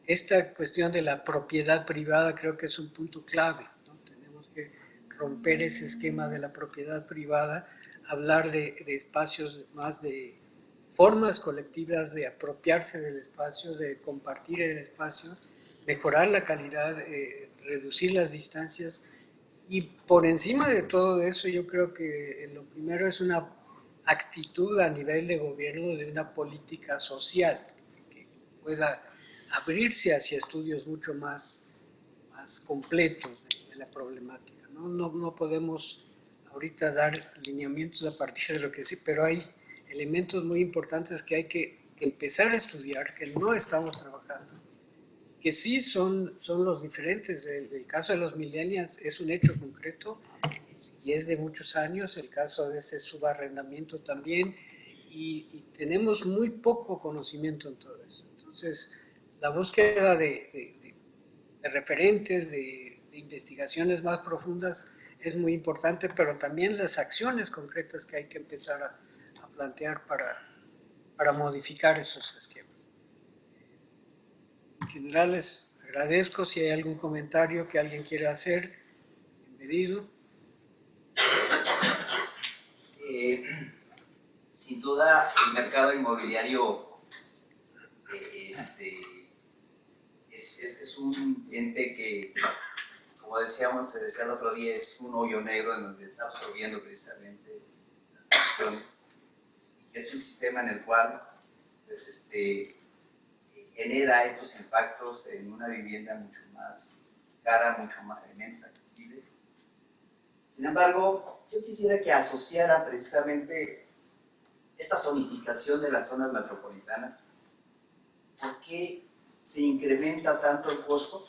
Esta cuestión de la propiedad privada creo que es un punto clave, ¿no? Tenemos que romper ese esquema de la propiedad privada, hablar de espacios más de formas colectivas de apropiarse del espacio, de compartir el espacio, mejorar la calidad, reducir las distancias, y por encima de todo eso yo creo que lo primero es una actitud a nivel de gobierno de una política social que pueda abrirse hacia estudios mucho más completos de la problemática. No podemos ahorita dar lineamientos a partir de lo que sí, pero hay elementos muy importantes que hay que empezar a estudiar, que no estamos trabajando, que sí son los diferentes. El caso de los millennials es un hecho concreto y es de muchos años, el caso de ese subarrendamiento también, y tenemos muy poco conocimiento en todo eso. Entonces, la búsqueda de referentes, de investigaciones más profundas es muy importante, pero también las acciones concretas que hay que empezar a plantear para modificar esos esquemas. En general, les agradezco. Si hay algún comentario que alguien quiera hacer, bienvenido. Sin duda, el mercado inmobiliario es un ente que, como se decía el otro día, es un hoyo negro en donde está absorbiendo precisamente las acciones, y que es un sistema en el cual pues, genera estos impactos en una vivienda mucho más cara, mucho menos accesible. Sin embargo, yo quisiera que asociara precisamente esta zonificación de las zonas metropolitanas. ¿Por qué se incrementa tanto el costo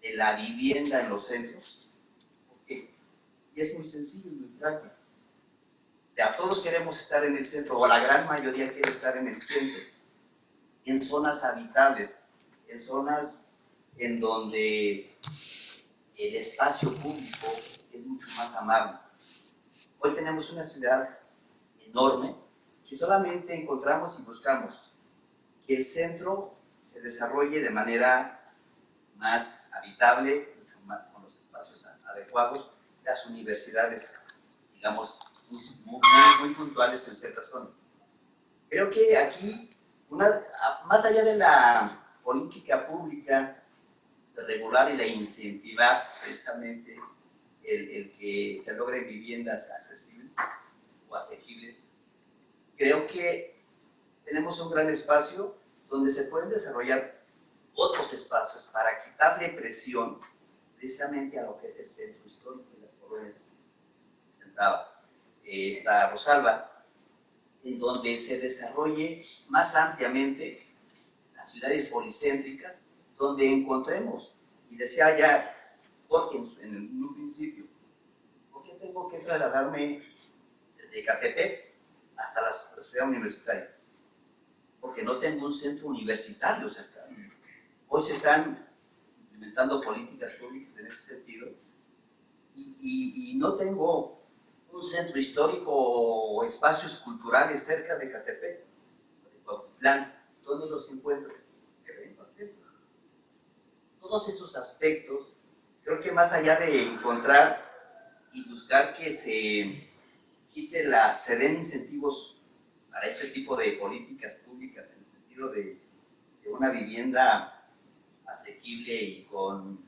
de la vivienda en los centros? ¿Por qué? Y es muy sencillo, muy práctico. O sea, todos queremos estar en el centro, o la gran mayoría quiere estar en el centro, en zonas habitables, en zonas en donde el espacio público es mucho más amable. Hoy tenemos una ciudad enorme que solamente encontramos y buscamos que el centro se desarrolle de manera más habitable, mucho más, con los espacios adecuados, las universidades, digamos, muy puntuales en ciertas zonas. Creo que aquí, más allá de la política pública de regular y de incentivar precisamente el que se logren viviendas accesibles o asequibles, creo que tenemos un gran espacio donde se pueden desarrollar otros espacios para quitarle presión precisamente a lo que es el centro histórico de las colonias que presentaba esta Rosalba, en donde se desarrolle más ampliamente las ciudades policéntricas, donde encontremos, y decía ya Jorge en un principio, ¿por qué tengo que trasladarme desde Ecatepec hasta la ciudad universitaria? Porque no tengo un centro universitario cercano. Hoy se están implementando políticas públicas en ese sentido y no tengo un centro histórico o espacios culturales cerca de Ecatepec, de Cuautitlán. ¿Dónde los encuentro? Que vengo al centro. Todos esos aspectos, creo que más allá de encontrar y buscar que se den incentivos para este tipo de políticas públicas en el sentido de una vivienda asequible y con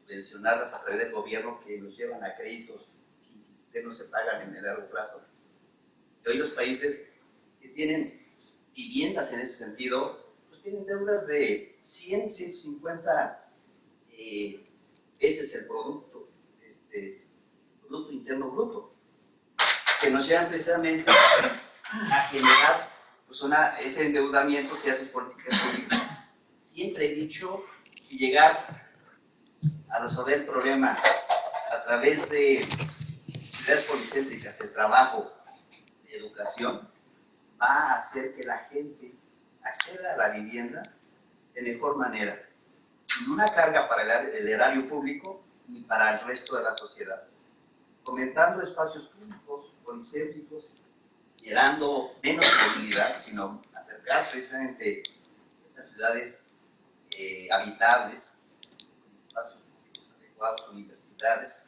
subvencionarlas a través del gobierno que nos llevan a créditos que no se pagan en el largo plazo. Y hoy los países que tienen viviendas en ese sentido, pues tienen deudas de 100, 150 veces el Producto Interno Bruto, que nos llevan precisamente a generar pues ese endeudamiento si haces políticas públicas. Siempre he dicho que llegar a resolver el problema a través de ciudades policéntricas, el trabajo, de educación, va a hacer que la gente acceda a la vivienda de mejor manera, sin una carga para el erario público ni para el resto de la sociedad. Fomentando espacios públicos, policéntricos, generando menos movilidad, sino acercar precisamente esas ciudades habitables, espacios públicos adecuados, universidades,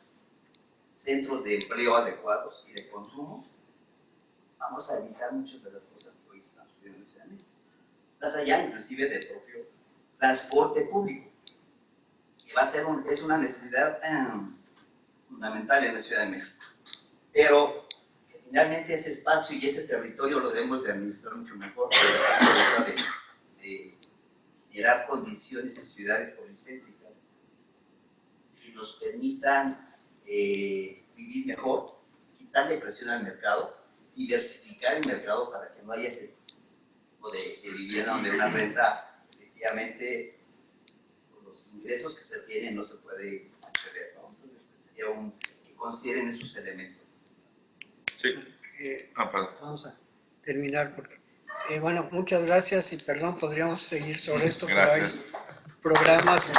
centros de empleo adecuados y de consumo. Vamos a evitar muchas de las cosas que hoy están sucediendo en Ciudad de México. Más allá inclusive del propio transporte público, que va a ser es una necesidad fundamental en la Ciudad de México. Pero finalmente ese espacio y ese territorio lo debemos de administrar mucho mejor, de generar condiciones y ciudades policéntricas que nos permitan vivir mejor, quitarle presión al mercado, diversificar el mercado para que no haya ese tipo de vivienda donde una renta efectivamente con los ingresos que se tienen no se puede acceder, ¿no? Entonces sería que consideren esos elementos. Sí. Vamos a terminar porque, bueno, muchas gracias y perdón, podríamos seguir sobre esto, Gracias. pero hay programas.